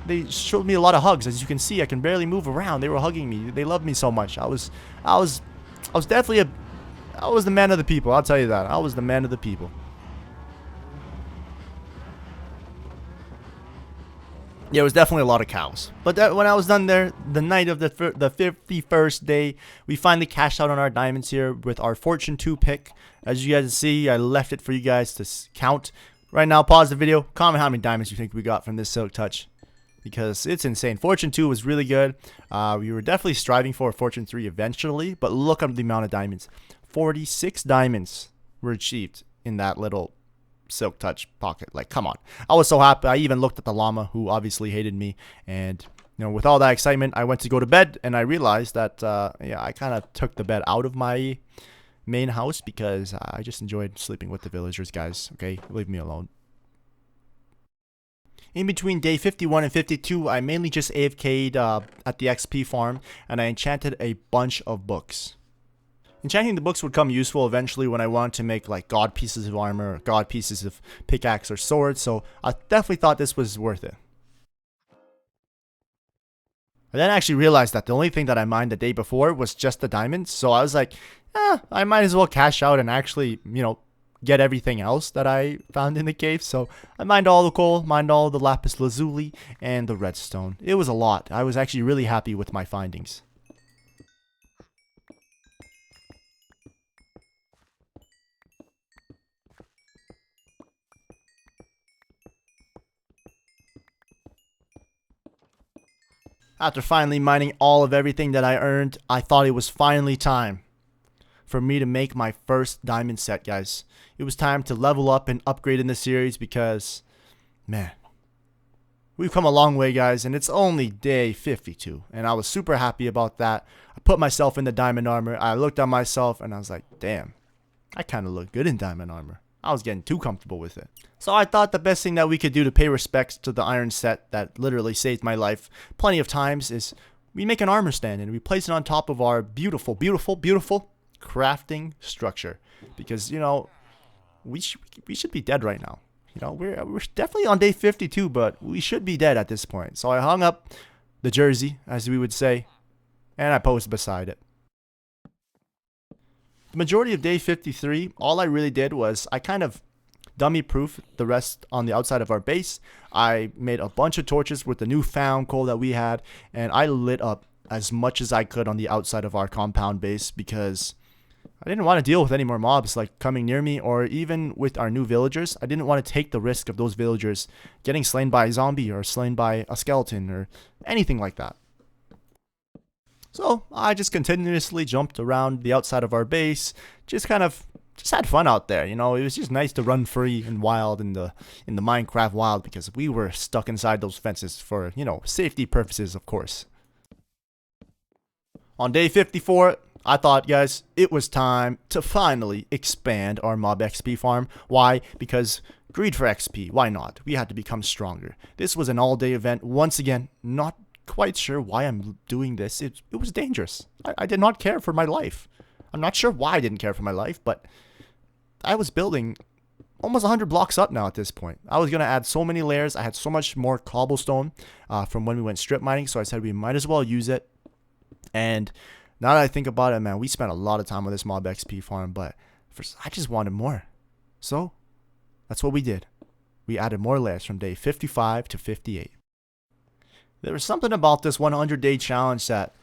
S1: they showed me a lot of hugs. As you can see, I can barely move around. They were hugging me. They loved me so much. I was definitely I was the man of the people. I'll tell you that. I was the man of the people. Yeah, it was definitely a lot of cows. But when I was done there, the night of the 51st day, we finally cashed out on our diamonds here with our Fortune 2 pick. As you guys see, I left it for you guys to count. Right now, pause the video. Comment how many diamonds you think we got from this Silk Touch, because it's insane. Fortune 2 was really good. We were definitely striving for a Fortune 3 eventually, but look at the amount of diamonds. 46 diamonds were achieved in that little Silk Touch pocket. Like, come on. I was so happy. I even looked at the llama, who obviously hated me, and with all that excitement, I went to go to bed, and I realized that yeah, I kind of took the bed out of my main house because I just enjoyed sleeping with the villagers, guys. Okay, leave me alone. In between day 51 and 52, I mainly just AFK'd at the XP farm, and I enchanted a bunch of books. Enchanting the books would come useful eventually when I wanted to make like god pieces of armor, or god pieces of pickaxe or sword, so I definitely thought this was worth it. I then actually realized that the only thing that I mined the day before was just the diamonds, so I was like, I might as well cash out and actually, get everything else that I found in the cave. So I mined all the coal, mined all the lapis lazuli, and the redstone. It was a lot. I was actually really happy with my findings. After finally mining all of everything that I earned, I thought it was finally time for me to make my first diamond set, guys. It was time to level up and upgrade in the series because, man, we've come a long way, guys, and it's only day 52, and I was super happy about that. I put myself in the diamond armor. I looked at myself, and I was like, damn, I kind of look good in diamond armor. I was getting too comfortable with it. So I thought the best thing that we could do to pay respects to the iron set that literally saved my life plenty of times is we make an armor stand and we place it on top of our beautiful, beautiful, beautiful crafting structure. Because, we should be dead right now. We're definitely on day 52, but we should be dead at this point. So I hung up the jersey, as we would say, and I posed beside it. The majority of day 53, all I really did was I kind of dummy-proof the rest on the outside of our base. I made a bunch of torches with the newfound coal that we had, and I lit up as much as I could on the outside of our compound base because I didn't want to deal with any more mobs like coming near me, or even with our new villagers. I didn't want to take the risk of those villagers getting slain by a zombie or slain by a skeleton or anything like that. So I just continuously jumped around the outside of our base, just had fun out there. It was just nice to run free and wild in the Minecraft wild because we were stuck inside those fences for, safety purposes, of course. On day 54, I thought, guys, it was time to finally expand our mob XP farm. Why? Because greed for XP. Why not? We had to become stronger. This was an all-day event. Once again, not quite sure why I'm doing this. It was dangerous. I did not care for my life. I'm not sure why I didn't care for my life, but I was building almost 100 blocks up now at this point. I was going to add so many layers. I had so much more cobblestone from when we went strip mining, so I said we might as well use it. And now that I think about it, man, we spent a lot of time on this mob XP farm, but I just wanted more. So that's what we did. We added more layers from day 55 to 58. There was something about this 100-day challenge that,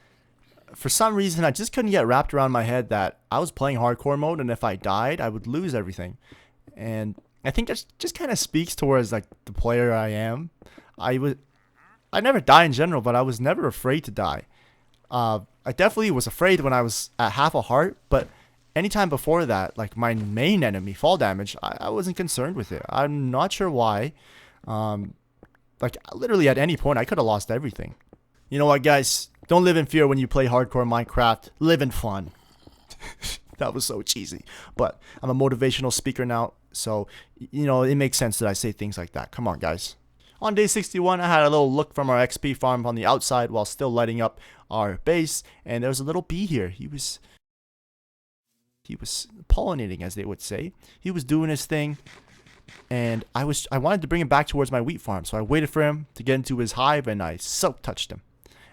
S1: for some reason, I just couldn't get wrapped around my head that I was playing hardcore mode, and if I died, I would lose everything. And I think that just kind of speaks towards like the player I am. I never die in general, but I was never afraid to die. I definitely was afraid when I was at half a heart, but anytime before that, like my main enemy, fall damage, I wasn't concerned with it. I'm not sure why. Like, literally at any point, I could have lost everything. You know what, guys? Don't live in fear when you play hardcore Minecraft. Live in fun. That was so cheesy. But I'm a motivational speaker now, so, it makes sense that I say things like that. Come on, guys. On day 61, I had a little look from our XP farm on the outside while still lighting up our base, and there was a little bee here. He was pollinating, as they would say. He was doing his thing. And I wanted to bring him back towards my wheat farm, so I waited for him to get into his hive, and I silk touched him.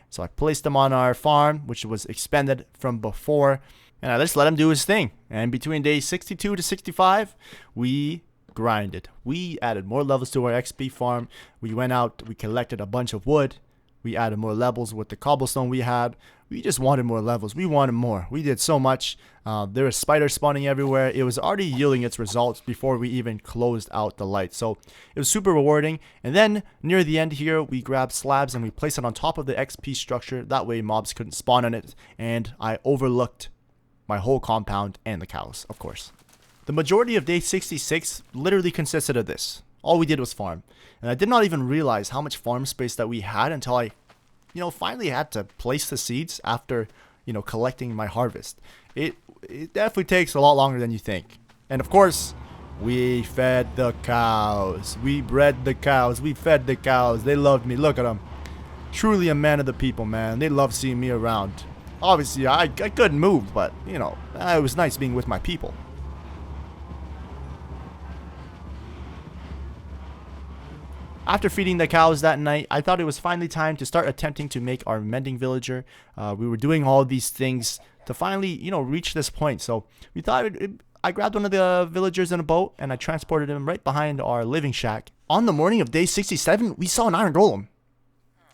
S1: So I placed him on our farm, which was expanded from before. And I just let him do his thing. And between day 62 to 65, we grinded. We added more levels to our XP farm. We went out, we collected a bunch of wood. We added more levels with the cobblestone we had. We just wanted more levels. We wanted more. We did so much. There was spiders spawning everywhere. It was already yielding its results before we even closed out the light. So it was super rewarding. And then near the end here, we grabbed slabs and we placed it on top of the XP structure. That way mobs couldn't spawn on it. And I overlooked my whole compound and the cows, of course. The majority of day 66 literally consisted of this. All we did was farm. And I did not even realize how much farm space that we had until I, finally had to place the seeds after, collecting my harvest. It definitely takes a lot longer than you think. And of course, we fed the cows. We bred the cows. We fed the cows. They loved me. Look at them. Truly a man of the people, man. They love seeing me around. Obviously, I couldn't move, but, it was nice being with my people. After feeding the cows that night, I thought it was finally time to start attempting to make our mending villager. We were doing all these things to finally, reach this point. So we thought I grabbed one of the villagers in a boat and I transported him right behind our living shack. On the morning of day 67, we saw an iron golem.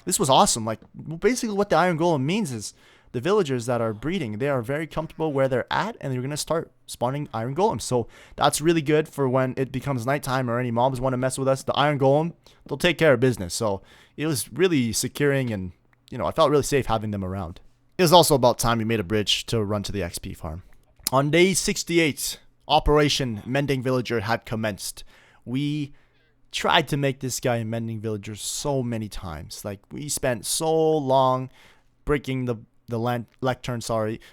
S1: This was awesome. Like, basically what the iron golem means is the villagers that are breeding, they are very comfortable where they're at, and they're going to start spawning iron golems. So that's really good for when it becomes nighttime or any mobs want to mess with us. The iron golem, they'll take care of business. So it was really securing, and I felt really safe having them around. It was also about time we made a bridge to run to the XP farm. On day 68, Operation Mending Villager had commenced. We tried to make this guy a mending villager so many times. Like, we spent so long breaking the lectern,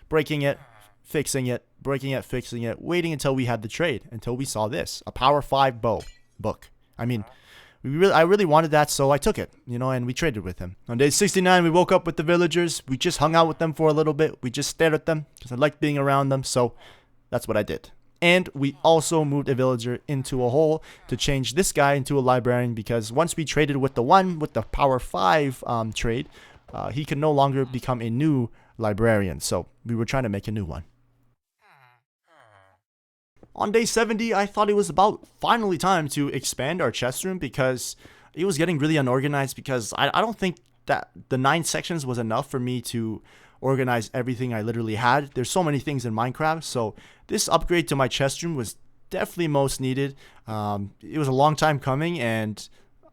S1: breaking it, fixing it, breaking it, fixing it, waiting until we had the trade, until we saw this, a power 5 book. I mean, I really wanted that, so I took it, and we traded with him. On day 69, we woke up with the villagers. We just hung out with them for a little bit. We just stared at them because I liked being around them, so that's what I did. And we also moved a villager into a hole to change this guy into a librarian, because once we traded with the one with the power 5 trade, he can no longer become a new librarian, so we were trying to make a new one. On day 70, I thought it was about finally time to expand our chest room, because it was getting really unorganized, because I don't think that the 9 sections was enough for me to organize everything I literally had. There's so many things in Minecraft, so this upgrade to my chest room was definitely most needed. It was a long time coming, and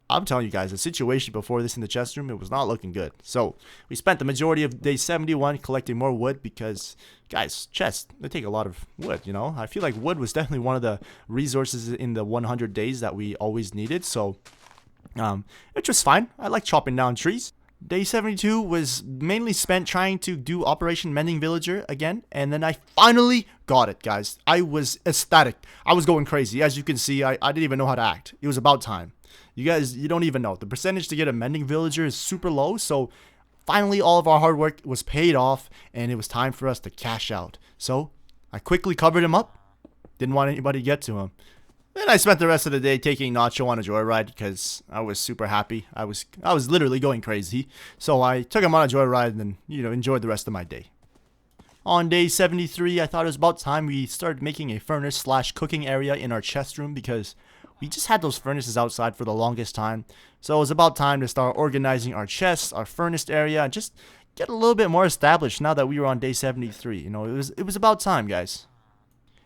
S1: I'm telling you guys, the situation before this in the chest room, it was not looking good. So we spent the majority of day 71 collecting more wood, because, guys, chests, they take a lot of wood, I feel like wood was definitely one of the resources in the 100 days that we always needed. So it was fine. I like chopping down trees. Day 72 was mainly spent trying to do Operation Mending Villager again, and then I finally got it, guys. I was ecstatic. I was going crazy. As you can see, I didn't even know how to act. It was about time. You guys, you don't even know. The percentage to get a mending villager is super low, so finally all of our hard work was paid off, and it was time for us to cash out. So I quickly covered him up. Didn't want anybody to get to him. Then I spent the rest of the day taking Nacho on a joyride, because I was super happy. I was literally going crazy. So I took him on a joyride and then, enjoyed the rest of my day. On day 73, I thought it was about time we started making a furnace/cooking area in our chest room, because we just had those furnaces outside for the longest time. So it was about time to start organizing our chests, our furnace area, and just get a little bit more established now that we were on day 73. It was about time, guys.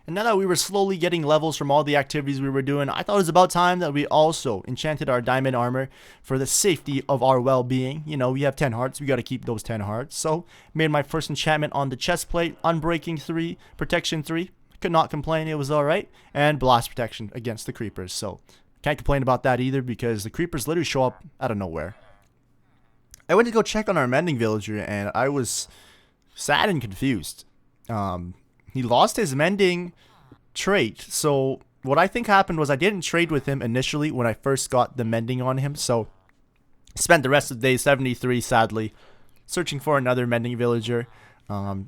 S1: And now that we were slowly getting levels from all the activities we were doing, I thought it was about time that we also enchanted our diamond armor for the safety of our well-being. We have 10 hearts, we got to keep those 10 hearts. So, made my first enchantment on the chest plate, Unbreaking 3, Protection 3. Could not complain, it was alright. And Blast Protection against the creepers. So, can't complain about that either, because the creepers literally show up out of nowhere. I went to go check on our mending villager, and I was sad and confused. He lost his mending trait, so what I think happened was I didn't trade with him initially when I first got the mending on him, so spent the rest of day 73, sadly, searching for another mending villager. I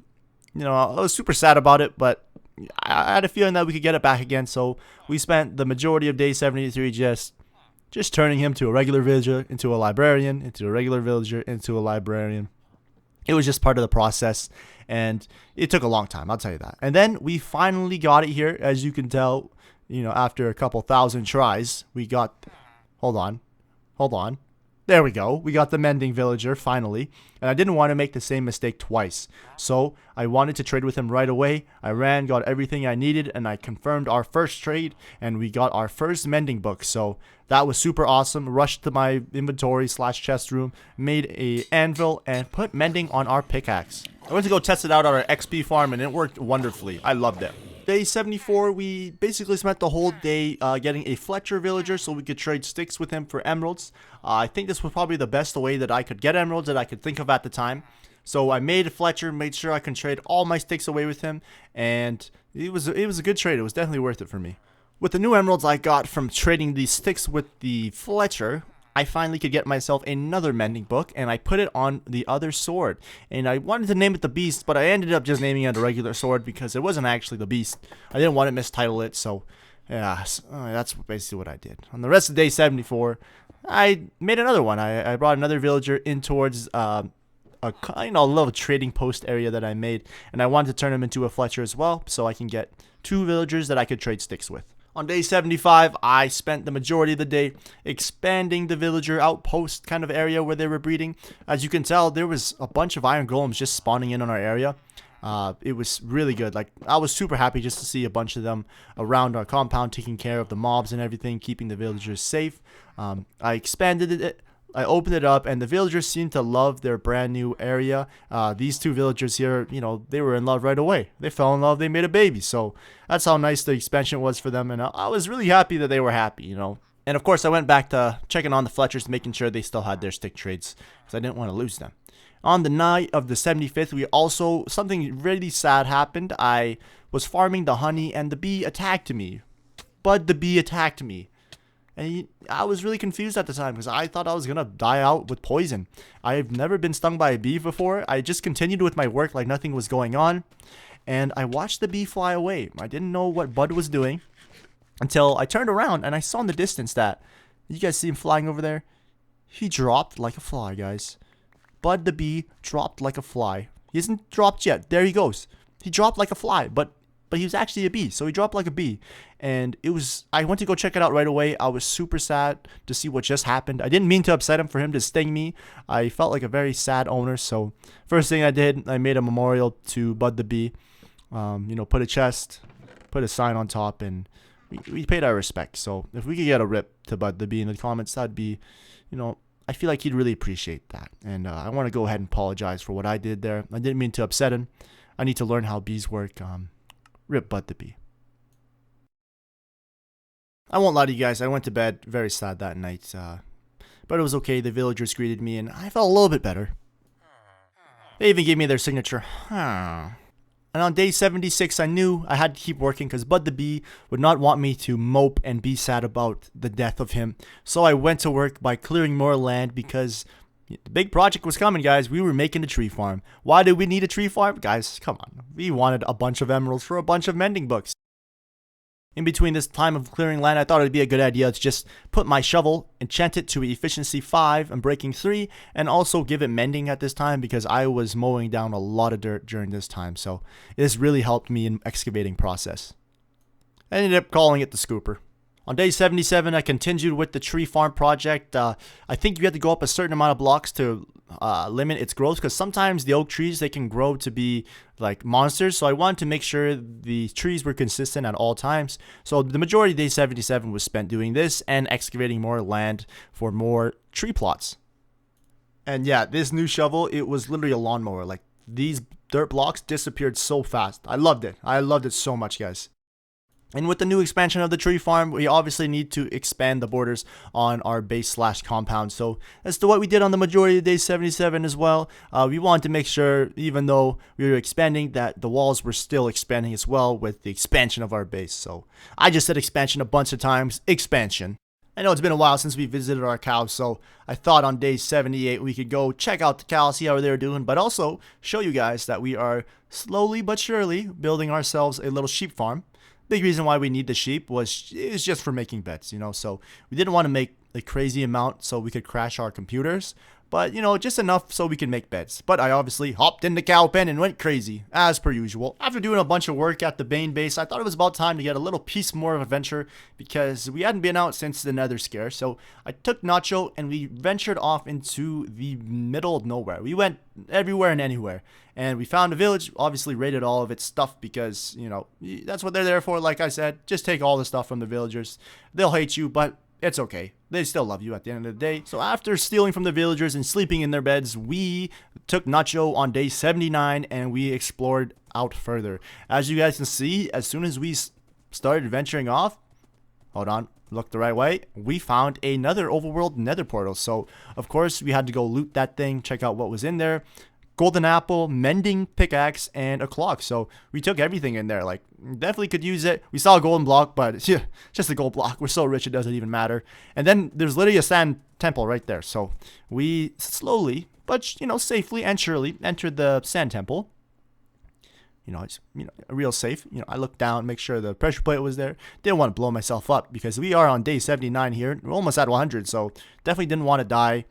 S1: was super sad about it, but I had a feeling that we could get it back again, so we spent the majority of day 73 just turning him to a regular villager, into a librarian, into a regular villager, into a librarian. It was just part of the process, and it took a long time, I'll tell you that. And then we finally got it here, as you can tell, after a couple thousand tries. We got, hold on. There we go. We got the mending villager finally. And I didn't want to make the same mistake twice. So I wanted to trade with him right away. I ran, got everything I needed, and I confirmed our first trade. And we got our first mending book. So that was super awesome. Rushed to my inventory / chest room. Made a anvil and put mending on our pickaxe. I went to go test it out on our XP farm and it worked wonderfully. I loved it. Day 74, we basically spent the whole day getting a Fletcher villager so we could trade sticks with him for emeralds. I think this was probably the best way that I could get emeralds that I could think of at the time. So I made a Fletcher, made sure I can trade all my sticks away with him, and it was a good trade. It was definitely worth it for me. With the new emeralds I got from trading these sticks with the Fletcher, I finally could get myself another mending book, and I put it on the other sword. And I wanted to name it the Beast, but I ended up just naming it a regular sword because it wasn't actually the Beast. I didn't want to mistitle it, so yeah, that's basically what I did. On the rest of day 74, I made another one. I brought another villager in towards a kind of little trading post area that I made, and I wanted to turn him into a Fletcher as well, so I can get 2 villagers that I could trade sticks with. On day 75, I spent the majority of the day expanding the villager outpost kind of area where they were breeding. As you can tell, there was a bunch of iron golems just spawning in on our area. It was really good. Like, I was super happy just to see a bunch of them around our compound taking care of the mobs and everything, keeping the villagers safe. I expanded it. I opened it up, and the villagers seemed to love their brand new area. These 2 villagers here, they were in love right away. They fell in love. They made a baby. So that's how nice the expansion was for them. And I was really happy that they were happy, And of course, I went back to checking on the Fletchers, making sure they still had their stick trades because I didn't want to lose them. On the night of the 75th, something really sad happened. I was farming the honey, and the bee attacked me. Bud the bee attacked me. And I was really confused at the time because I thought I was going to die out with poison. I've never been stung by a bee before. I just continued with my work like nothing was going on. And I watched the bee fly away. I didn't know what Bud was doing until I turned around and I saw in the distance that, you guys see him flying over there? He dropped like a fly, guys. Bud the bee dropped like a fly. He isn't dropped yet. There he goes. He dropped like a fly, but he was actually a bee, so he dropped like a bee. And I went to go check it out right away. I was super sad to see what just happened. I didn't mean to upset him for him to sting me. I felt like a very sad owner, so first thing I did, I made a memorial to Bud the bee. Put a chest, put a sign on top, and we paid our respect. So if we could get a rip to Bud the bee in the comments, that'd be, I feel like he'd really appreciate that. And I want to go ahead and apologize for what I did there. I didn't mean to upset him. I need to learn how bees work. Rip Bud the bee. I won't lie to you guys, I went to bed very sad that night, but it was okay. The villagers greeted me and I felt a little bit better. They even gave me their signature. And on day 76, I knew I had to keep working because Bud the bee would not want me to mope and be sad about the death of him. So I went to work by clearing more land because the big project was coming, guys. We were making a tree farm. Why did we need a tree farm? Guys, come on. We wanted a bunch of emeralds for a bunch of mending books. In between this time of clearing land, I thought it would be a good idea to just put my shovel, enchant it to efficiency 5 and breaking 3, and also give it mending at this time because I was mowing down a lot of dirt during this time. So this really helped me in excavating process. I ended up calling it the scooper. On day 77, I continued with the tree farm project. I think you have to go up a certain amount of blocks to limit its growth because sometimes the oak trees, they can grow to be like monsters. So I wanted to make sure the trees were consistent at all times. So the majority of day 77 was spent doing this and excavating more land for more tree plots. And yeah, this new shovel, it was literally a lawnmower. Like, these dirt blocks disappeared so fast. I loved it. I loved it so much, guys. And with the new expansion of the tree farm, we obviously need to expand the borders on our base / compound. So that's what we did on the majority of day 77 as well. We wanted to make sure, even though we were expanding, that the walls were still expanding as well with the expansion of our base. So I just said expansion a bunch of times. Expansion. I know it's been a while since we visited our cows, so I thought on day 78 we could go check out the cows, see how they're doing, but also show you guys that we are slowly but surely building ourselves a little sheep farm. Big reason why we need the sheep is just for making beds, so we didn't want to make a crazy amount so we could crash our computers, But, you know, just enough so we can make beds. But I obviously hopped in the cow pen and went crazy, as per usual. After doing a bunch of work at the main base, I thought it was about time to get a little piece more of adventure because we hadn't been out since the nether scare. So I took Nacho and we ventured off into the middle of nowhere. We went everywhere and anywhere. And we found a village, obviously raided all of its stuff because, you know, that's what they're there for. Like I said, just take all the stuff from the villagers. They'll hate you, but it's okay. They still love you at the end of the day. So after stealing from the villagers and sleeping in their beds, we took Nacho on day 79 and we explored out further. As you guys can see, as soon as we started venturing off, hold on, look the right way, we found another overworld nether portal. So of course we had to go loot that thing, check out what was in there. Golden apple, mending pickaxe, and a clock. So we took everything in there. Like, definitely could use it. We saw a golden block, but yeah, just a gold block. We're so rich it doesn't even matter. And then there's literally a sand temple right there. So we slowly, but you know, safely and surely entered the sand temple. You know, it's real safe. You know, I looked down, make sure the pressure plate was there. Didn't want to blow myself up because we are on day 79 here. We're almost at 100, so definitely didn't want to die.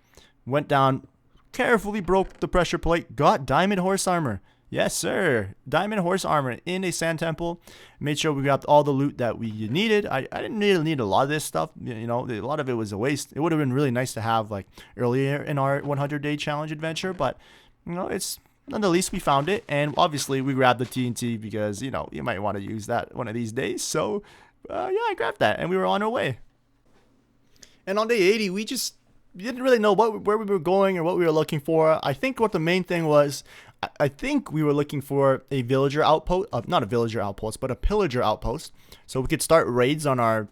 S1: Went down. Carefully broke the pressure plate, got diamond horse armor. Yes, sir. Diamond horse armor in a sand temple. Made sure we grabbed all the loot that we needed. I didn't really need a lot of this stuff. You know, a lot of it was a waste. It would have been really nice to have like earlier in our 100-day challenge adventure, but you know, it's nonetheless we found it, and obviously we grabbed the TNT because you know you might want to use that one of these days. So yeah, I grabbed that, and we were on our way. And on day 80, we didn't really know where we were going or what we were looking for. I think what the main thing was, I think we were looking for a villager outpost, not a villager outpost, but a pillager outpost, so we could start raids on our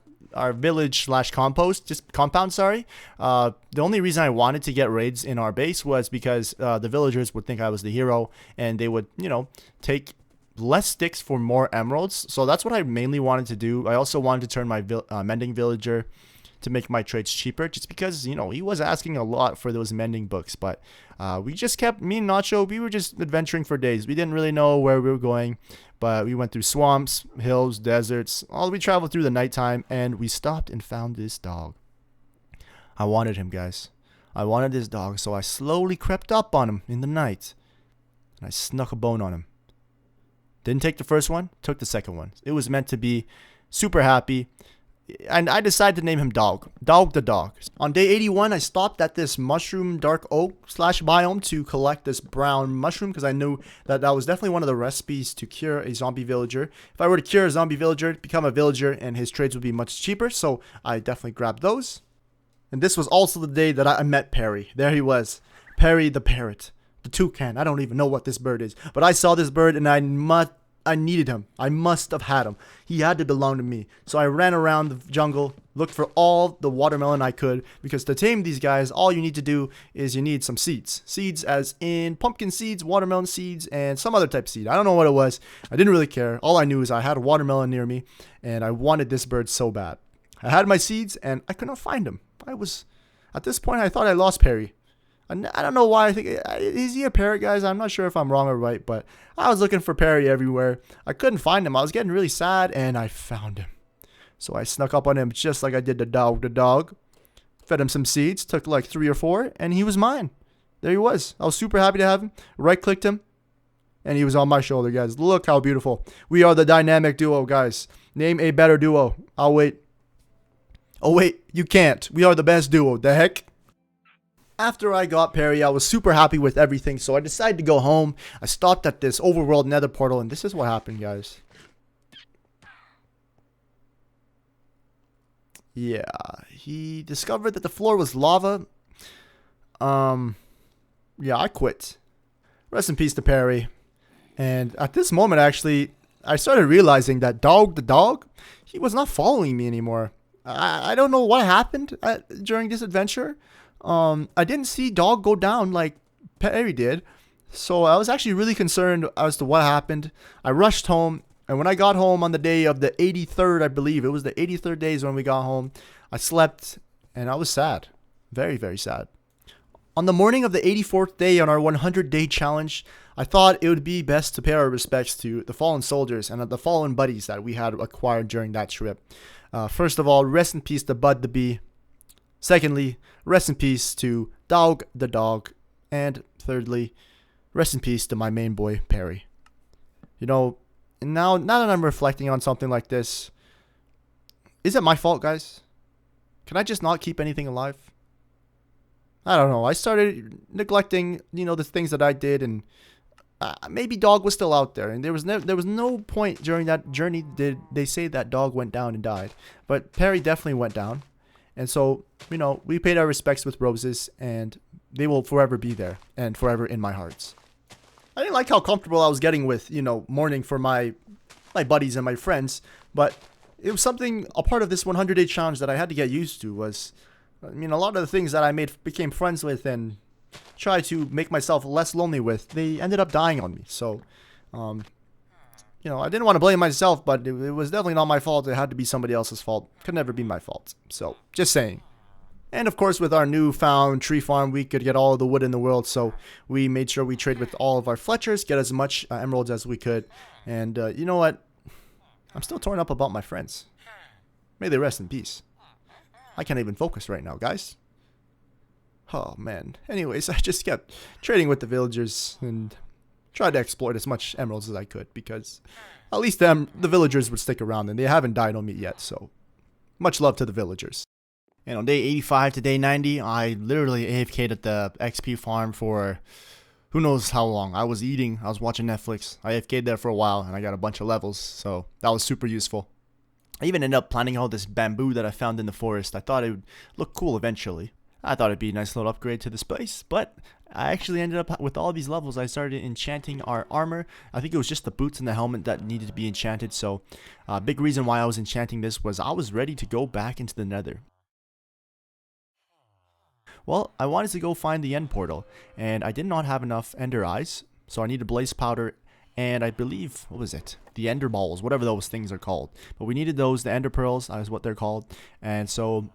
S1: village / compound. Sorry. The only reason I wanted to get raids in our base was because the villagers would think I was the hero, and they would, you know, take less sticks for more emeralds. So that's what I mainly wanted to do. I also wanted to turn my mending villager to make my trades cheaper, just because, you know, he was asking a lot for those mending books. But we just kept, me and Nacho, we were just adventuring for days. We didn't really know where we were going, but we went through swamps, hills, deserts. We traveled through the nighttime, and we stopped and found this dog. I wanted him, guys. I wanted this dog, so I slowly crept up on him in the night, and I snuck a bone on him. Didn't take the first one, took the second one. It was meant to be. Super happy. And I decided to name him Dog the dog. On day 81, I stopped at this mushroom dark oak / biome to collect this brown mushroom because I knew that was definitely one of the recipes to cure a zombie villager. If I were to cure a zombie villager, become a villager, and his trades would be much cheaper, so I definitely grabbed those. And this was also the day that I met Perry. There he was, Perry the parrot, the toucan. I don't even know what this bird is, but I saw this bird and I needed him. I must have had him. He had to belong to me. So I ran around the jungle, looked for all the watermelon I could, because to tame these guys, all you need to do is you need some seeds. Seeds as in pumpkin seeds, watermelon seeds, and some other type of seed. I don't know what it was. I didn't really care. All I knew is I had a watermelon near me, and I wanted this bird so bad. I had my seeds, and I could not find him. At this point, I thought I lost Perry. I don't know why. I think, is he a parrot, guys? I'm not sure if I'm wrong or right, but I was looking for Perry everywhere. I couldn't find him. I was getting really sad, and I found him. So I snuck up on him just like I did the dog. Fed him some seeds, took like 3 or 4, and he was mine. There he was. I was super happy to have him. Right-clicked him, and he was on my shoulder, guys. Look how beautiful. We are the dynamic duo, guys. Name a better duo. I'll wait. Oh, wait. You can't. We are the best duo. The heck? After I got Perry, I was super happy with everything, so I decided to go home. I stopped at this overworld nether portal, and this is what happened, guys. Yeah, he discovered that the floor was lava. Yeah, I quit. Rest in peace to Perry. And at this moment, actually, I started realizing that the dog, he was not following me anymore. I don't know what happened during this adventure. I didn't see Dog go down like Perry did, so I was actually really concerned as to what happened. I rushed home, and when I got home on the day of the 83rd, I believe, it was the 83rd days when we got home, I slept, and I was sad. Very, very sad. On the morning of the 84th day on our 100-day challenge, I thought it would be best to pay our respects to the fallen soldiers and the fallen buddies that we had acquired during that trip. First of all, rest in peace to Bud the Bee. Secondly, rest in peace to Dog the dog. And thirdly, rest in peace to my main boy, Perry. You know, and now that I'm reflecting on something like this, is it my fault, guys? Can I just not keep anything alive? I don't know. I started neglecting, the things that I did, and maybe Dog was still out there, and there was no point during that journey did they say that Dog went down and died, but Perry definitely went down, and so we paid our respects with roses, and they will forever be there and forever in my hearts. I didn't like how comfortable I was getting with mourning for my buddies and my friends, but it was a part of this 100-day challenge that I had to get used to. Was a lot of the things that I became friends with and tried to make myself less lonely with, they ended up dying on me. So, I didn't want to blame myself, but it was definitely not my fault. It had to be somebody else's fault. Could never be my fault. So, just saying. And of course, with our newfound tree farm, we could get all of the wood in the world. So, we made sure we trade with all of our Fletchers, get as much emeralds as we could. And you know what? I'm still torn up about my friends. May they rest in peace. I can't even focus right now, guys. Oh, man. Anyways, I just kept trading with the villagers and tried to exploit as much emeralds as I could, because at least the villagers would stick around, and they haven't died on me yet, so much love to the villagers. And on day 85 to day 90, I literally AFK'd at the XP farm for who knows how long. I was eating, I was watching Netflix. I AFK'd there for a while, and I got a bunch of levels, so that was super useful. I even ended up planting all this bamboo that I found in the forest. I thought it would look cool eventually. I thought it'd be a nice little upgrade to this place, but I actually ended up with all these levels. I started enchanting our armor. I think it was just the boots and the helmet that needed to be enchanted, so a big reason why I was enchanting this was I was ready to go back into the nether. Well, I wanted to go find the end portal, and I did not have enough ender eyes, so I needed blaze powder, and I believe, what was it? The ender balls, whatever those things are called. But we needed those, the ender pearls is what they're called, and so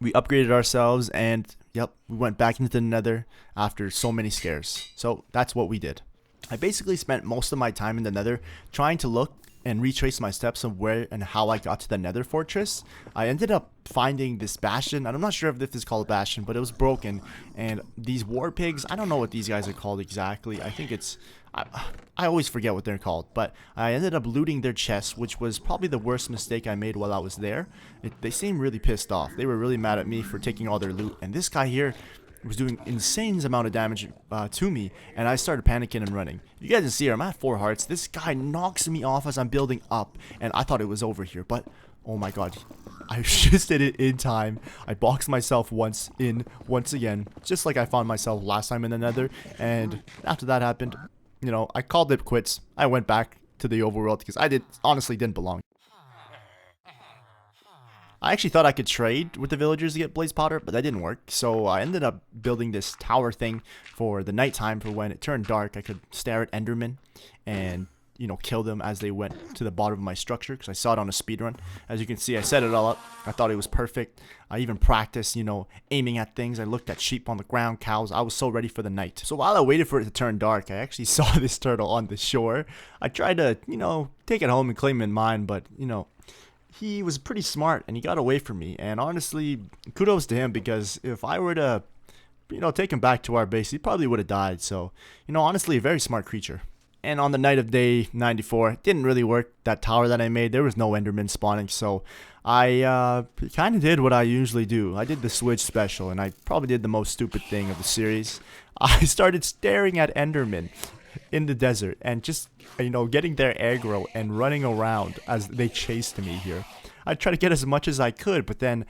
S1: we upgraded ourselves, and yep, we went back into the nether after so many scares. So that's what we did. I basically spent most of my time in the nether trying to look and retrace my steps of where and how I got to the nether fortress. I ended up finding this bastion, and I'm not sure if this is called a bastion, but it was broken, and these war pigs, I don't know what these guys are called exactly. I think it's, I always forget what they're called, but I ended up looting their chests, which was probably the worst mistake I made while I was there. They seemed really pissed off. They were really mad at me for taking all their loot, and this guy here was doing insane amount of damage to me, and I started panicking and running. You guys can see here, I'm at 4 hearts. This guy knocks me off as I'm building up, and I thought it was over here, but oh my god, I just did it in time. I boxed myself once again, just like I found myself last time in the nether, and after that happened, I called it quits. I went back to the overworld because I honestly didn't belong. I actually thought I could trade with the villagers to get blaze powder, but that didn't work. So I ended up building this tower thing for the nighttime, for when it turned dark. I could stare at endermen and, kill them as they went to the bottom of my structure, because I saw it on a speedrun. As you can see, I set it all up. I thought it was perfect. I even practiced, aiming at things. I looked at sheep on the ground, cows. I was so ready for the night. So while I waited for it to turn dark, I actually saw this turtle on the shore. I tried to, take it home and claim it in mine, but, he was pretty smart, and he got away from me, and honestly, kudos to him, because if I were to, take him back to our base, he probably would have died. So, honestly, a very smart creature. And on the night of day 94, it didn't really work, that tower that I made. There was no enderman spawning, so I kind of did what I usually do. I did the Swidge special, and I probably did the most stupid thing of the series. I started staring at endermen in the desert and just, getting their aggro and running around as they chased me here. I tried to get as much as I could, but then,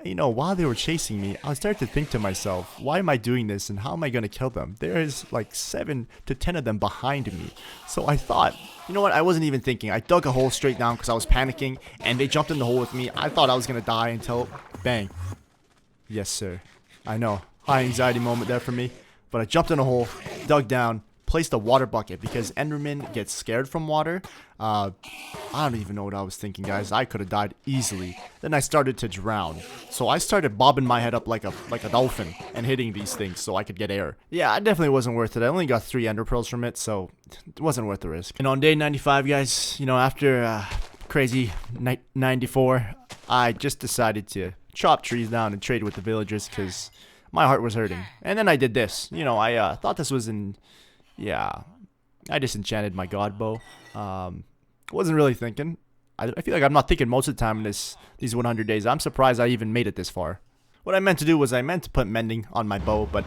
S1: while they were chasing me, I started to think to myself, why am I doing this and how am I going to kill them? There's like 7 to 10 of them behind me. So I thought, you know what, I wasn't even thinking. I dug a hole straight down because I was panicking, and they jumped in the hole with me. I thought I was going to die until, bang. Yes, sir. I know, high anxiety moment there for me. But I jumped in a hole, dug down, placed a water bucket, because endermen get scared from water. I don't even know what I was thinking, guys. I could have died easily. Then I started to drown, so I started bobbing my head up like a dolphin and hitting these things so I could get air. Yeah, it definitely wasn't worth it. I only got 3 ender pearls from it, so it wasn't worth the risk. And on day 95, guys, after crazy night 94, I just decided to chop trees down and trade with the villagers because my heart was hurting. And then I did this. You know, I thought this was in... Yeah, I disenchanted my god bow. Wasn't really thinking. I feel like I'm not thinking most of the time in these 100 days. I'm surprised I even made it this far. What I meant to do was I meant to put mending on my bow, but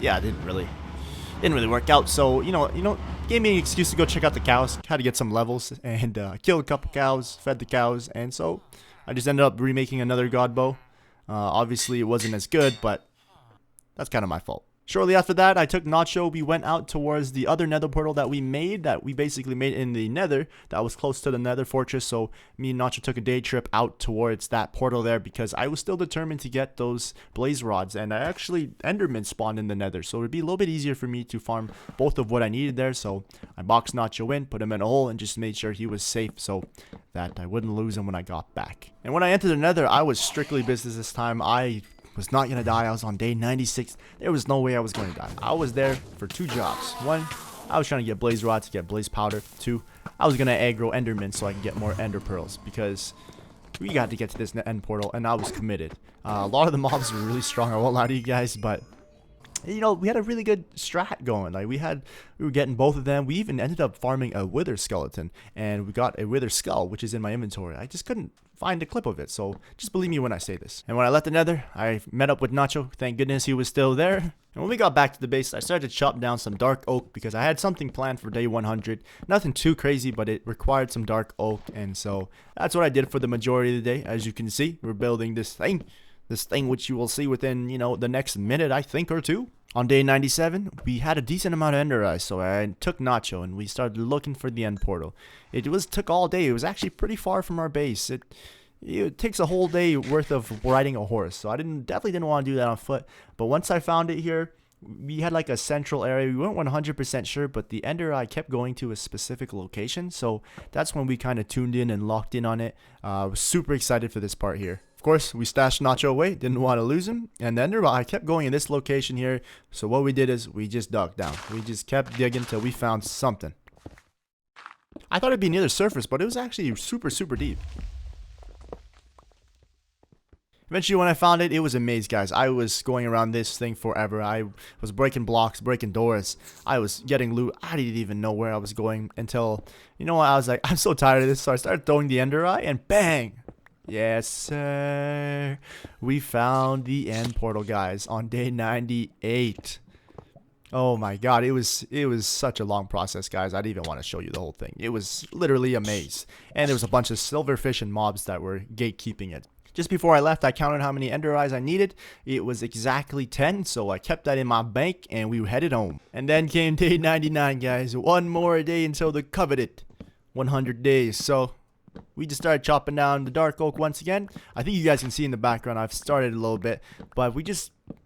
S1: yeah, it didn't really work out. So you know, gave me an excuse to go check out the cows. Had to get some levels and kill a couple cows, fed the cows, and so I just ended up remaking another god bow. Obviously, it wasn't as good, but that's kind of my fault. Shortly after that, I took Nacho. We went out towards the other nether portal that we basically made in the nether that was close to the nether fortress. So me and Nacho took a day trip out towards that portal there because I was still determined to get those blaze rods. And I actually enderman spawned in the nether. So it would be a little bit easier for me to farm both of what I needed there. So I boxed Nacho in, put him in a hole, and just made sure he was safe so that I wouldn't lose him when I got back. And when I entered the nether, I was strictly business this time. I was not gonna die. I was on day 96. There was no way I was going to die. I was there for two jobs. One, I was trying to get blaze rods to get blaze powder. Two, I was gonna aggro endermen so I can get more ender pearls because we got to get to this end portal and I was committed. A lot of the mobs were really strong. I won't lie to you guys, but you know, we had a really good strat going. Like we were getting both of them. We even ended up farming a wither skeleton, and we got a wither skull, which is in my inventory. I just couldn't find a clip of it, so just believe me when I say this. And when I left the nether, I met up with Nacho. Thank goodness he was still there. And when we got back to the base, I started to chop down some dark oak because I had something planned for day 100. Nothing too crazy, but it required some dark oak, and so that's what I did for the majority of the day. As you can see, we're building this thing which you will see within, you know, the next minute, I think, or two. On day 97, we had a decent amount of ender eyes, so I took Nacho and we started looking for the end portal. It took all day. It was actually pretty far from our base. It takes a whole day worth of riding a horse, so I definitely didn't want to do that on foot. But once I found it here, we had like a central area. We weren't 100% sure, but the ender eye kept going to a specific location, so that's when we kind of tuned in and locked in on it. I was super excited for this part here. Of course, we stashed Nacho away, didn't want to lose him, and then I kept going in this location here, so what we did is we just dug down. We just kept digging till we found something. I thought it'd be near the surface, but it was actually super, super deep. Eventually, when I found it, it was a maze, guys. I was going around this thing forever. I was breaking blocks, breaking doors. I was getting loot. I didn't even know where I was going until, you know what, I was like, I'm so tired of this, so I started throwing the ender eye, and bang! Yes, sir. We found the end portal, guys, on day 98. Oh my god, it was such a long process, guys. I didn't even want to show you the whole thing. It was literally a maze. And there was a bunch of silverfish and mobs that were gatekeeping it. Just before I left, I counted how many ender eyes I needed. It was exactly 10, so I kept that in my bank and we headed home. And then came day 99, guys. One more day until the coveted 100 days. So we just started chopping down the dark oak once again. I think you guys can see in the background I've started a little bit, but we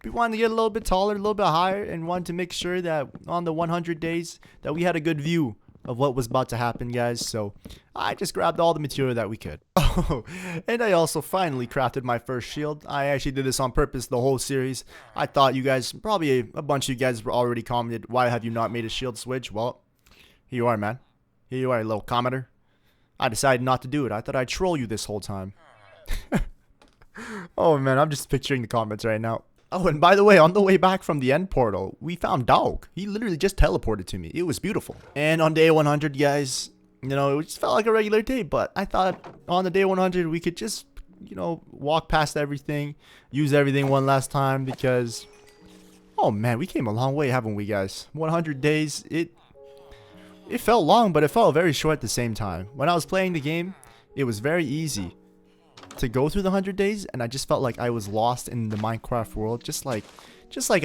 S1: wanted to get a little bit taller, a little bit higher, and wanted to make sure that on the 100 days that we had a good view of what was about to happen, guys. So I just grabbed all the material that we could. Oh, and I also finally crafted my first shield. I actually did this on purpose the whole series. I thought you guys, probably a bunch of you guys were already commented, why have you not made a shield Swidge? Well, here you are, man. Here you are, little commenter. I decided not to do it. I thought I'd troll you this whole time. Oh man, I'm just picturing the comments right now. Oh, and by the way, on the way back from the end portal, we found Dog. He literally just teleported to me. It was beautiful. And on day 100, guys, you know, it just felt like a regular day, but I thought on the day 100 we could just, you know, walk past everything, use everything one last time because, oh man, we came a long way, haven't we, guys? 100 days, it felt long, but it felt very short at the same time. When I was playing the game, it was very easy to go through the 100 days, and I just felt like I was lost in the Minecraft world, just like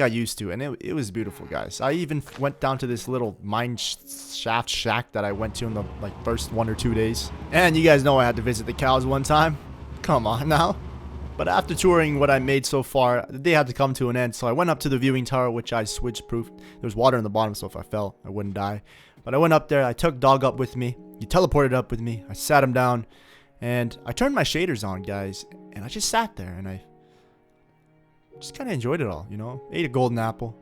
S1: I used to, and it was beautiful, guys. I even went down to this little mine shaft shack that I went to in the first 1 or 2 days. And you guys know I had to visit the cows one time. Come on now. But after touring what I made so far, the day had to come to an end, so I went up to the viewing tower, which I switch proofed. There was water in the bottom, so if I fell, I wouldn't die. But I went up there, I took Dog up with me, he teleported up with me, I sat him down, and I turned my shaders on, guys, and I just sat there, and I just kind of enjoyed it all, you know? Ate a golden apple,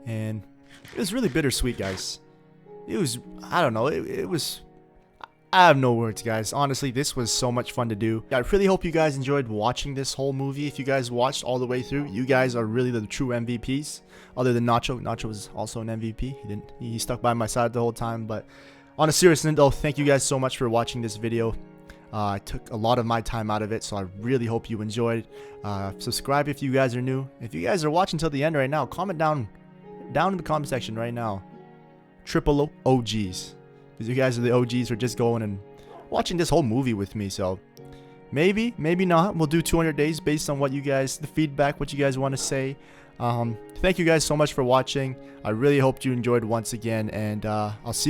S1: and it was really bittersweet, guys. It was, I don't know, it was, I have no words, guys. Honestly, this was so much fun to do. I really hope you guys enjoyed watching this whole movie. If you guys watched all the way through, you guys are really the true MVPs. Other than Nacho. Nacho was also an MVP. He stuck by my side the whole time. But on a serious note, though, thank you guys so much for watching this video. I took a lot of my time out of it, so I really hope you enjoyed. Subscribe if you guys are new. If you guys are watching till the end right now, comment down in the comment section right now. Triple OGs. Because you guys are the OGs for just going and watching this whole movie with me. So maybe not. We'll do 200 days based on what you guys, the feedback, what you guys want to say. Thank you guys so much for watching. I really hope you enjoyed once again, and I'll see you